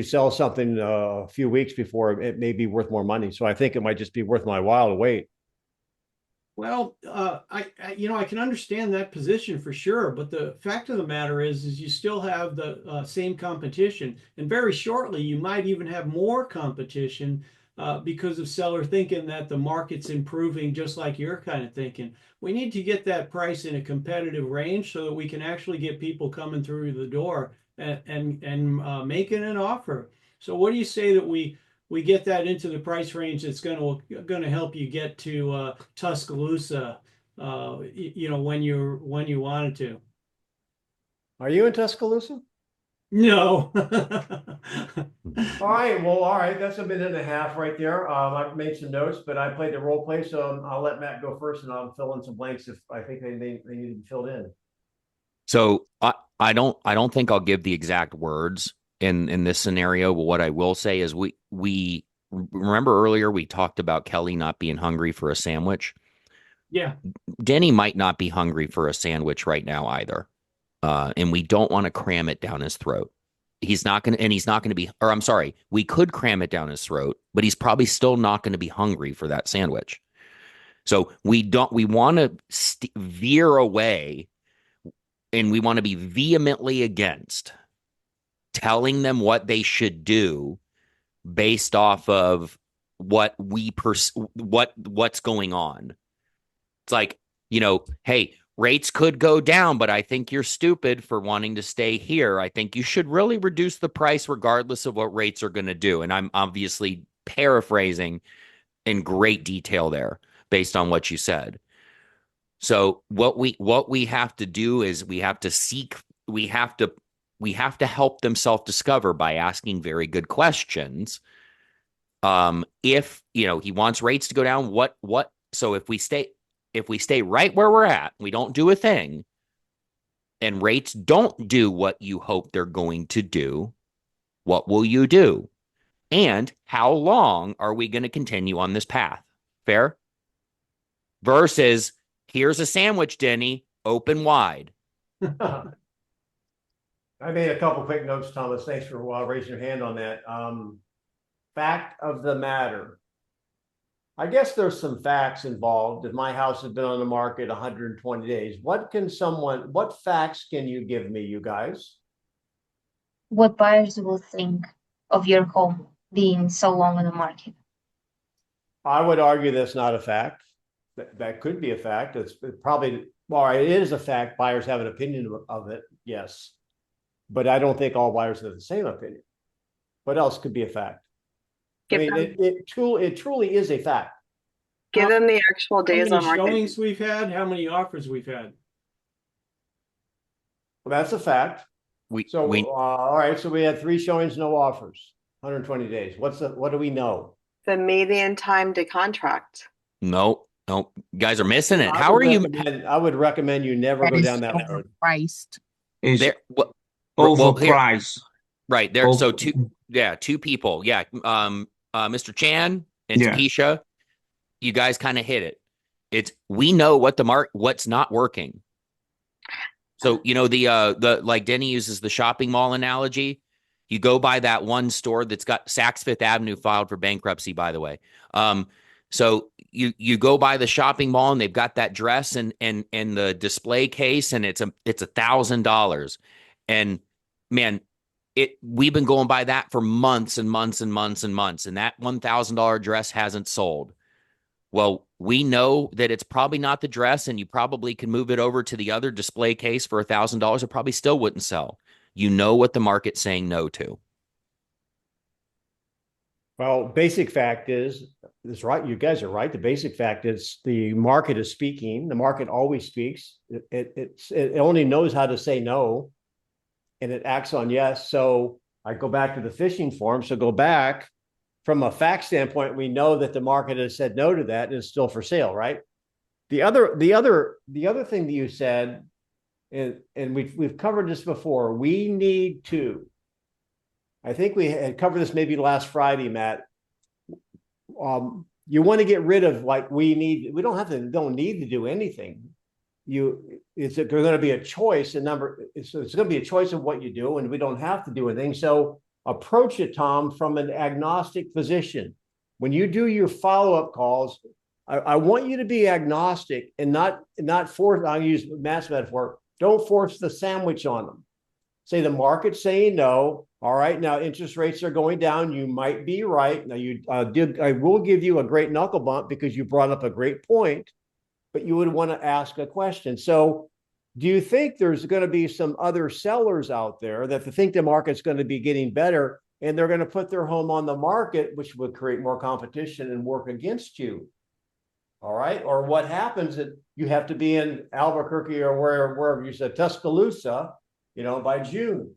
sell something a few weeks before it may be worth more money? So I think it might just be worth my while to wait. Well, I can understand that position for sure, but the fact of the matter is you still have the same competition, and very shortly you might even have more competition because of seller thinking that the market's improving, just like you're kind of thinking. We need to get that price in a competitive range so that we can actually get people coming through the door and making an offer. So, what do you say that we get that into the price range that's going to help you get to Tuscaloosa, when you wanted to. Are you in Tuscaloosa? No. All right. Well, all right. That's a minute and a half right there. I've made some notes, but I played the role play, so I'll let Matt go first, and I'll fill in some blanks if I think they need to be filled in. So I don't think I'll give the exact words in this scenario, but what I will say is we remember earlier we talked about Kelly not being hungry for a sandwich. Yeah. Denny might not be hungry for a sandwich right now either. And we don't want to cram it down his throat. He's not going to be, or I'm sorry, we could cram it down his throat, but he's probably still not going to be hungry for that sandwich. So we want to veer away, and we want to be vehemently against telling them what they should do based off of what's going on. It's like, hey, rates could go down, but I think you're stupid for wanting to stay here. I think you should really reduce the price regardless of what rates are going to do. And I'm obviously paraphrasing in great detail there based on what you said. So what we have to do is we have to help them self-discover by asking very good questions. If he wants rates to go down, so if we stay right where we're at, we don't do a thing, and rates don't do what you hope they're going to do, what will you do? And how long are we going to continue on this path? Fair? Versus, here's a sandwich, Denny, open wide. I made a couple quick notes, Thomas. Thanks for raising your hand on that. Fact of the matter. I guess there's some facts involved. If my house has been on the market 120 days, what facts can you give me, you guys? What buyers will think of your home being so long on the market? I would argue that's not a fact. That could be a fact. It's probably, well, it is a fact. Buyers have an opinion of it, yes. But I don't think all buyers have the same opinion. What else could be a fact? It truly is a fact. Give them the actual days on market. How many market. showings we've had, how many offers we've had. Well, that's a fact. All right. So we had 3 showings, no offers, 120 days. What do we know? The median time to contract. No, you guys are missing it. How are you? I would recommend you never go down that road. Overpriced. Is overpriced. Right there. Over- So two people. Yeah. Mr. Chan and Yeah. Takesha, you guys kind of hit it. We know what's not working. So, the like Denny uses the shopping mall analogy. You go by that one store that's got Saks Fifth Avenue filed for bankruptcy, by the way. So you go by the shopping mall and they've got that dress and the display case, and it's $1,000. And man, we've been going by that for months and months and months and months, and that $1,000 dress hasn't sold. Well, we know that it's probably not the dress, and you probably can move it over to the other display case for $1,000. It probably still wouldn't sell. You know what the market's saying no to. Well, basic fact is right. You guys are right. The basic fact is the market is speaking. The market always speaks. It only knows how to say no, and it acts on yes. So I go back to the fishing forum. So go back from a fact standpoint. We know that the market has said no to that and is still for sale, right? The other thing that you said, and we've covered this before. We need to. I think we had covered this maybe last Friday, Matt. you want to get rid of like we don't need to do anything. It's going to be a choice. It's going to be a choice of what you do, and we don't have to do anything. So approach it, Tom, from an agnostic position. When you do your follow-up calls, I want you to be agnostic and not force. I'll use Matt's metaphor. Don't force the sandwich on them. Say the market's saying no. All right, now interest rates are going down. You might be right. Now I will give you a great knuckle bump because you brought up a great point, but you would want to ask a question. So, do you think there's going to be some other sellers out there that think the market's going to be getting better and they're going to put their home on the market, which would create more competition and work against you? All right. Or what happens that you have to be in Albuquerque or wherever you said Tuscaloosa, by June.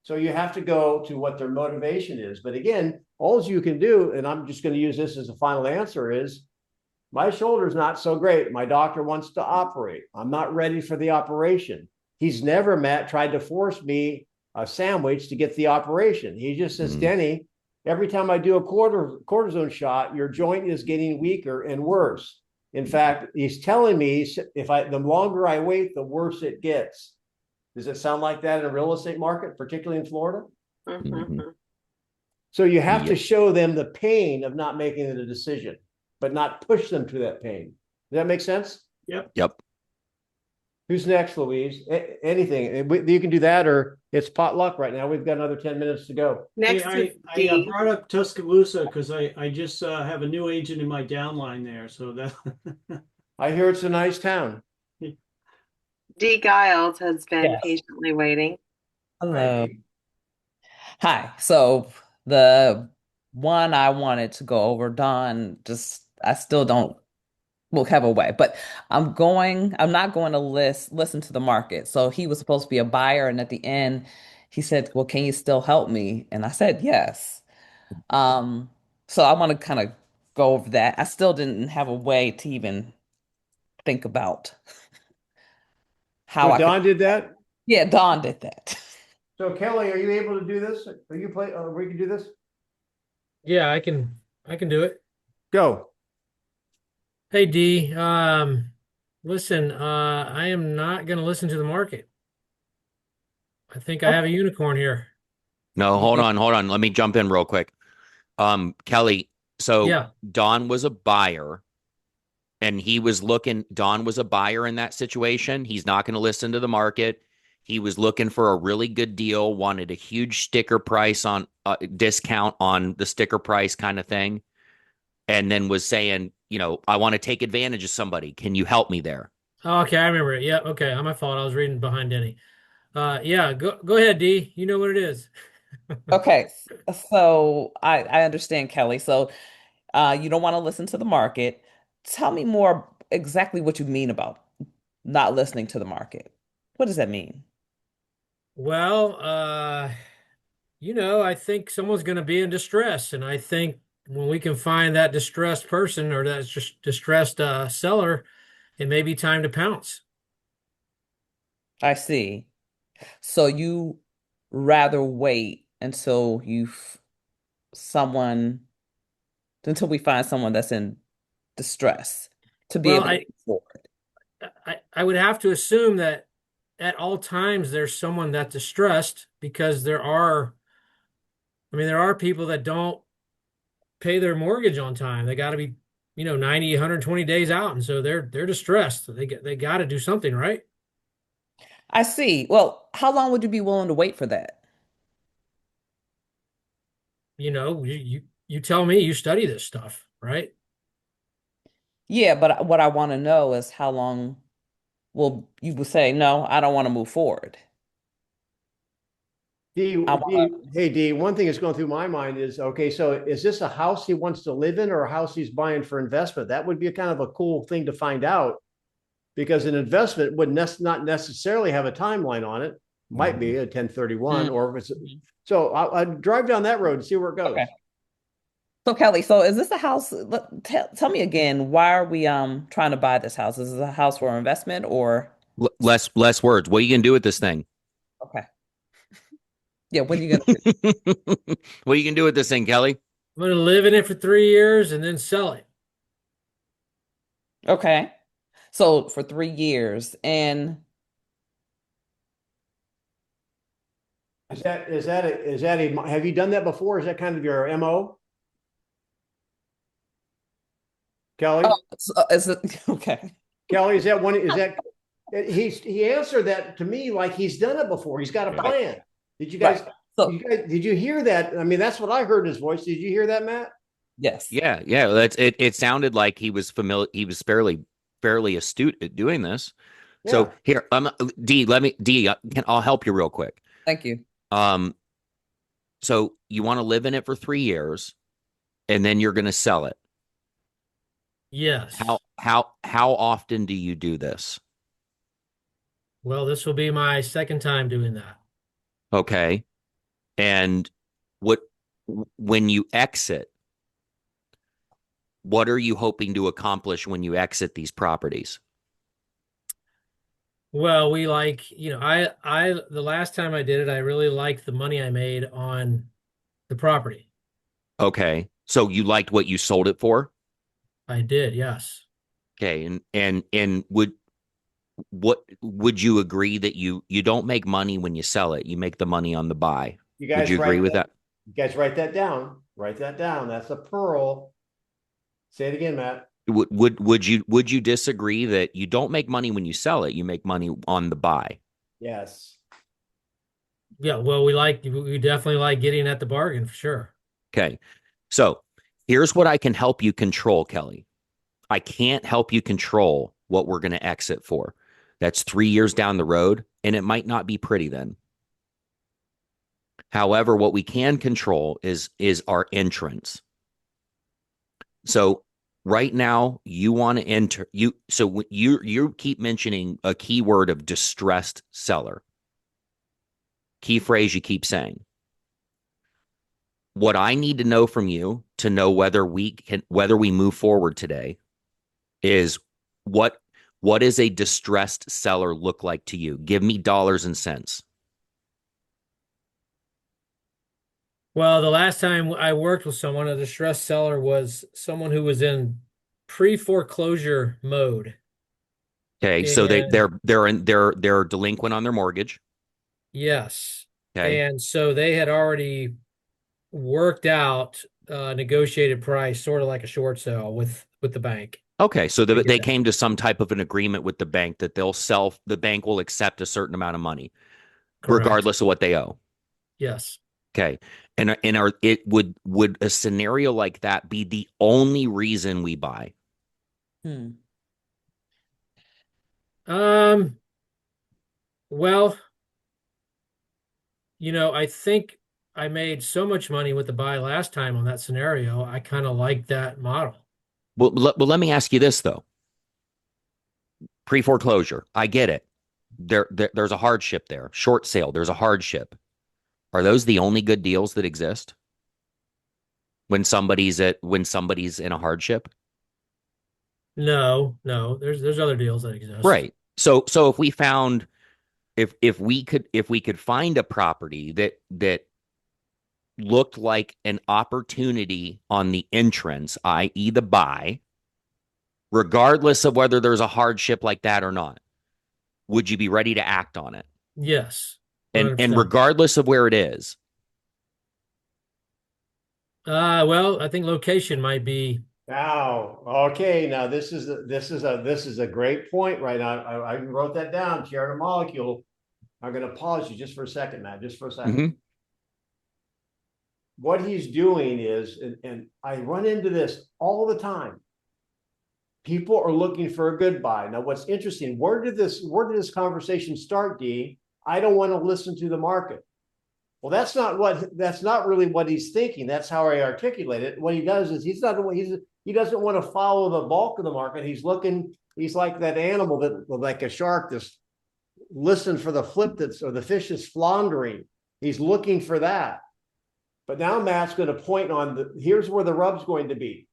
So you have to go to what their motivation is. But again, all you can do, and I'm just going to use this as a final answer, is my shoulder's not so great. My doctor wants to operate. I'm not ready for the operation. He's never, Matt, tried to force me a sandwich to get the operation. He just says, Denny, every time I do a cortisone shot, your joint is getting weaker and worse. In fact, he's telling me the longer I wait, the worse it gets. Does it sound like that in a real estate market, particularly in Florida? Mm-hmm. So you have to show them the pain of not making the decision, but not push them to that pain. Does that make sense? Yep. Who's next, Louise? Anything. You can do that, or it's potluck right now. We've got another 10 minutes to go. Next I brought up Tuscaloosa because I just have a new agent in my downline there. So that I hear it's a nice town. D. Giles has been Yes. patiently waiting. Hello. Hi. So the one I wanted to go over, Don, I still don't will have a way, but I'm not going to listen to the market. So he was supposed to be a buyer, and at the end he said, well, can you still help me? And I said, yes. So I want to kind of go over that. I still didn't have a way to even think about how So I could. Don did that? Yeah, Don did that. So Kelly, are you able to do this? We can do this? Yeah, I can do it. Go. Hey D, listen, I am not gonna listen to the market. I think I have a unicorn here. No, hold on. Let me jump in real quick. Kelly, so Yeah. Don was a buyer and Don was a buyer in that situation. He's not going to listen to the market. He was looking for a really good deal, wanted a huge sticker price on discount on the sticker price kind of thing. And then was saying, I want to take advantage of somebody. Can you help me there? Oh, okay, I remember it. Yeah, okay, my fault. I was reading behind Denny. Yeah, go ahead, D. You know what it is. Okay, so I understand, Kelly. So you don't want to listen to the market. Tell me more exactly what you mean about not listening to the market. What does that mean? Well, I think someone's gonna be in distress, and I think when we can find that distressed person or that just distressed seller, it may be time to pounce. I see. So you rather wait until someone until we find someone that's in distress to be Well, able to move forward. I would have to assume that at all times there's someone that's distressed because there are people that don't pay their mortgage on time. They got to be, 90, 120 days out. And so they're distressed. They got to do something, right? I see. Well, how long would you be willing to wait for that? You tell me, you study this stuff, right? Yeah, but what I want to know is how long will you will say, no, I don't want to move forward. Hey, D, one thing that's going through my mind is, okay, so is this a house he wants to live in or a house he's buying for investment? That would be a kind of a cool thing to find out because an investment would not necessarily have a timeline on it. Might be a 1031 or if it's, so I'd drive down that road and see where it goes. Okay. So Kelly, so is this a house? Tell me again, why are we trying to buy this house? Is this a house for investment or Less words. What are you gonna do with this thing? okay? Yeah, when are you gonna What are you gonna do with this thing, Kelly? I'm going to live in it for 3 years and then sell it. Okay. So for 3 years, and Have you done that before? Is that kind of your MO, Kelly? is it okay? Kelly, is that one? He answered that to me like he's done it before. He's got a plan. Did you guys? Right. So Did you hear that? I mean, that's what I heard in his voice. Did you hear that, Matt? yes. Yeah, yeah. That's it. It sounded like he was familiar. He was fairly astute at doing this. Yeah. So here, I'll help you real quick. Thank you. So you want to live in it for 3 years, and then you're going to sell it. Yes. How often do you do this? Well, this will be my second time doing that. Okay. And when you exit, what are you hoping to accomplish when you exit these properties? Well, we the last time I did it, I really liked the money I made on the property. Okay. So you liked what you sold it for? I did, yes. Okay. And would you agree that you don't make money when you sell it, you make the money on the buy? You guys Would you agree with that? You guys write that down. Write that down. That's a pearl. Say it again, Matt. Would you disagree that you don't make money when you sell it, you make money on the buy? Yes. Yeah, well, we definitely like getting at the bargain for sure. Okay. So here's what I can help you control, Kelly. I can't help you control what we're going to exit for. That's 3 years down the road, and it might not be pretty then. However, what we can control is our entrance. So right now, you want to enter so you keep mentioning a keyword of distressed seller. Key phrase you keep saying. What I need to know from you to know whether we move forward today is what does a distressed seller look like to you? Give me dollars and cents. Well, the last time I worked with someone, a distressed seller was someone who was in pre-foreclosure mode. Okay, so And they're delinquent on their mortgage. yes. Okay. And so they had already worked out a negotiated price, sort of like a short sale with the bank. Okay, so To get they that. came to some type of an agreement with the bank that the bank will accept a certain amount of money, Correct. regardless of what they owe. Yes. Okay, and would a scenario like that be the only reason we buy? Well, I think I made so much money with the buy last time on that scenario. I kind of like that model. Well, let me ask you this though. Pre-foreclosure, I get it. There's a hardship there. Short sale, there's a hardship. Are those the only good deals that exist when somebody's in a hardship? No, there's other deals that exist. Right. So if we found if we could find a property that looked like an opportunity on the entrance, i.e. the buy, regardless of whether there's a hardship like that or not, would you be ready to act on it? Yes. And 100%. regardless of where it is. Well, I think location might be. Now, okay. Now this is a great point right now. I wrote that down. Share a molecule. I'm going to pause you just for a second, Matt. Just for a second. Mhm. What he's doing is, and I run into this all the time. People are looking for a good buy. Now, what's interesting? Where did this conversation start, D? I don't want to listen to the market. Well, that's not really what he's thinking. That's how I articulate it. What he does is he doesn't want to follow the bulk of the market. He's like that animal that, like a shark, that's listen for the flip or the fish is floundering. He's looking for that. But now Matt's going to point on here's where the rub's going to be.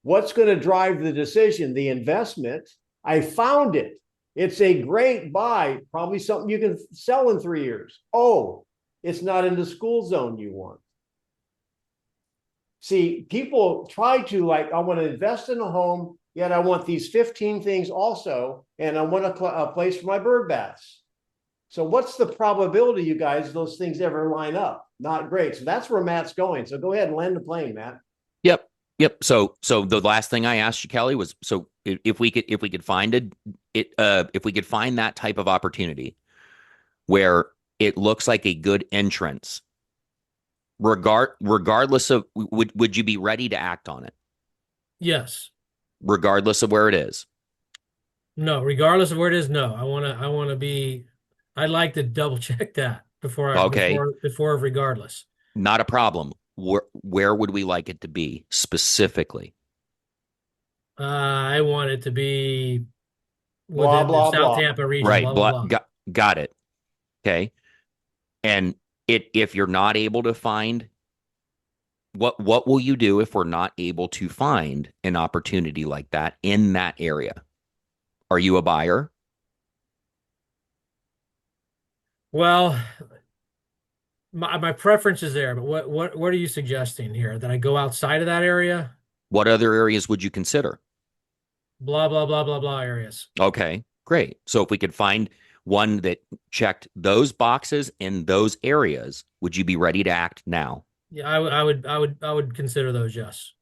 What's going to drive the decision? The investment. I found it. It's a great buy, probably something you can sell in 3 years. Oh, it's not in the school zone you want. See, people try to like, I want to invest in a home, yet I want these 15 things also, and I want a place for my bird baths. So what's the probability, you guys, those things ever line up? Not great. So that's where Matt's going. So go ahead and land the plane, Matt. Yep. Yep. So the last thing I asked you, Kelly, was so if we could find if we could find that type of opportunity where it looks like a good entrance, regardless of would you be ready to act on it? Yes. Regardless of where it is. No, regardless of where it is, no. I want to be, I'd like to double check that Okay. before regardless. Not a problem. Where would we like it to be specifically? I want it to be Blah, within the blah, South blah. Tampa region, Right. blah, blah, blah. Got it. Okay. And if you're not able to find what will you do if we're not able to find an opportunity like that in that area? Are you a buyer? Well, my preference is there, but what are you suggesting here? That I go outside of that area? What other areas would you consider? Blah, blah, blah, blah, blah areas. Okay, great. So if we could find one that checked those boxes in those areas, would you be ready to act now? Yeah, I would consider those, yes.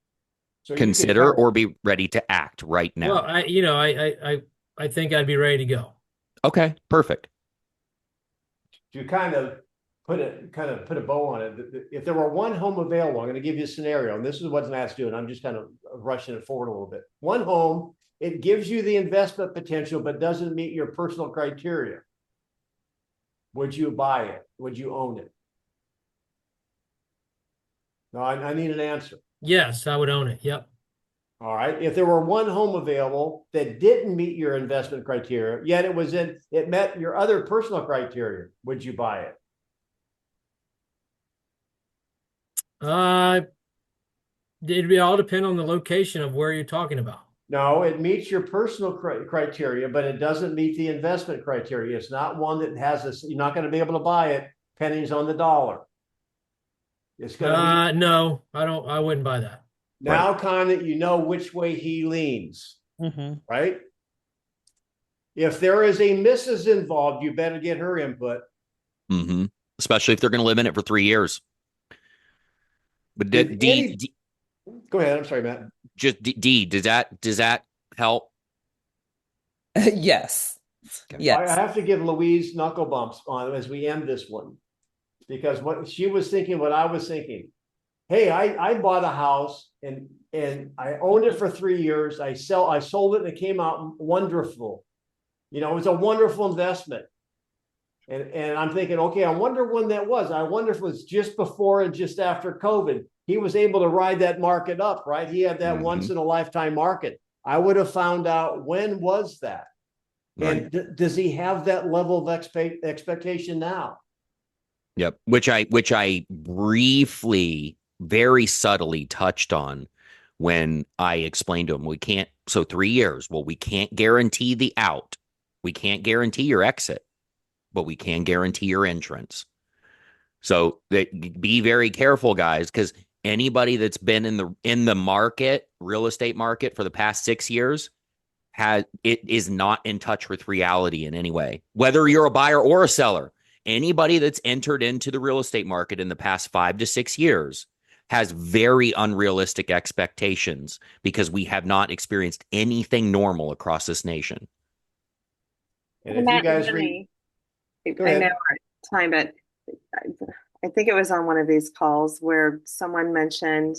So Consider or be ready to act right now. Well, I think I'd be ready to go. Okay, perfect. to kind of put a bow on it. If there were one home available, I'm going to give you a scenario, and this is what Matt's doing. I'm just kind of rushing it forward a little bit. One home, it gives you the investment potential, but doesn't meet your personal criteria. Would you buy it? Would you own it? No, I need an answer. Yes, I would own it. Yep. All right. If there were one home available that didn't meet your investment criteria, yet it met your other personal criteria, would you buy it? It'd all depend on the location of where you're talking about. No, it meets your personal criteria, but it doesn't meet the investment criteria. It's not one that has this. You're not going to be able to buy it pennies on the dollar. It's going to be. No, I don't. I wouldn't buy that. Now, kind of, you know which way he leans, right? If there is a Mrs. involved, you better get her input. Mm-hmm. Especially if they're going to live in it for 3 years. But go ahead. I'm sorry, Matt. Just D. Does that help? Yes. Okay. Yes. I have to give Louise knuckle bumps on as we end this one, because what she was thinking, what I was thinking. Hey, I bought a house and I owned it for 3 years. I sold it and it came out wonderful. You know, it was a wonderful investment. And I'm thinking, okay, I wonder when that was. I wonder if it was just before and just after COVID. He was able to ride that market up, right? He had that once in a lifetime market. I would have found out when was that. Right. And does he have that level of expectation now? Yep. Which I briefly, very subtly touched on when I explained to him, we can't, so 3 years. Well, we can't guarantee the out. We can't guarantee your exit, but we can guarantee your entrance. So be very careful, guys, because anybody that's been in the market, real estate market for the past 6 years is not in touch with reality in any way, whether you're a buyer or a seller. Anybody that's entered into the real estate market in the past 5 to 6 years has very unrealistic expectations because we have not experienced anything normal across this nation. And if you guys read, I know we're at time, but I think it was on one of these calls where someone mentioned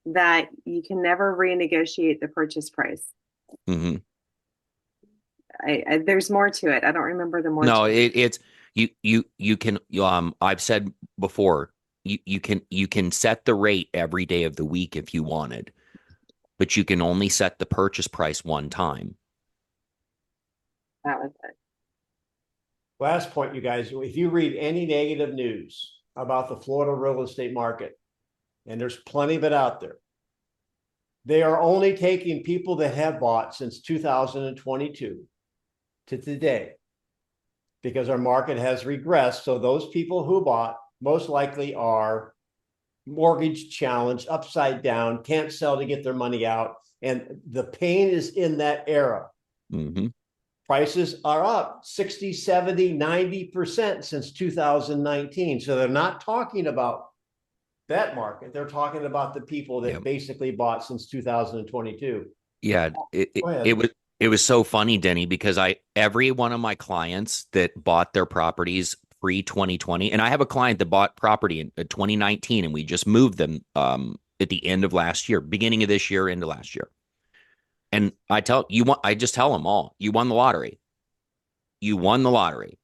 that you can never renegotiate the purchase price. Mm-hmm. There's more to it. I don't remember the more. No, it's you can. I've said before, you can set the rate every day of the week if you wanted, but you can only set the purchase price one time. That was it. Last point, you guys, if you read any negative news about the Florida real estate market, and there's plenty of it out there, they are only taking people that have bought since 2022 to today, because our market has regressed. So those people who bought most likely are mortgage challenged, upside down, can't sell to get their money out. And the pain is in that era. Mm-hmm. Prices are up 60, 70, 90% since 2019. So they're not talking about that market. They're talking about the people that basically bought since 2022. Yeah, it was so funny, Denny, because every one of my clients that bought their properties pre 2020, and I have a client that bought property in 2019, and we just moved them at the end of last year, beginning of this year into last year. And I just tell them all, you won the lottery. You won the lottery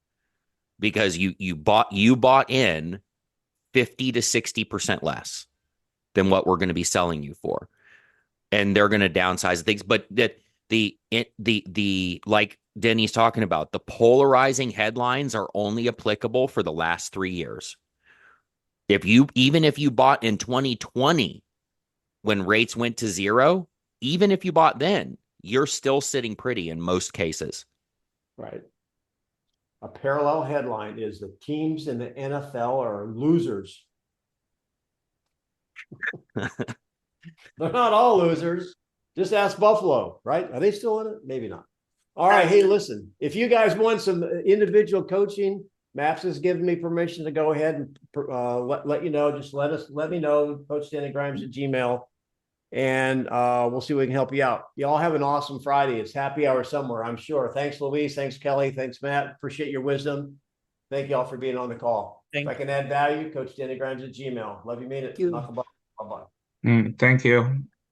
because you bought in 50 to 60% less than what we're going to be selling you for. And they're going to downsize things, but that the like Denny's talking about, the polarizing headlines are only applicable for the last 3 years. Even if you bought in 2020 when rates went to zero, even if you bought then, you're still sitting pretty in most cases. Right. A parallel headline is the teams in the NFL are losers. They're not all losers. Just ask Buffalo, right? Are they still in it? Maybe not. All right. Hey, listen, if you guys want some individual coaching, Maps has given me permission to go ahead and let you know. Just let me know, Coach Denny Grimes at Gmail. And we'll see if we can help you out. You all have an awesome Friday. It's happy hour somewhere, I'm sure. Thanks, Louise. Thanks, Kelly. Thanks, Matt. Appreciate your wisdom. Thank you all for being on the call. If I can add value, Coach Denny Grimes at Gmail. Love you, mean it. Bye-bye. Thank you.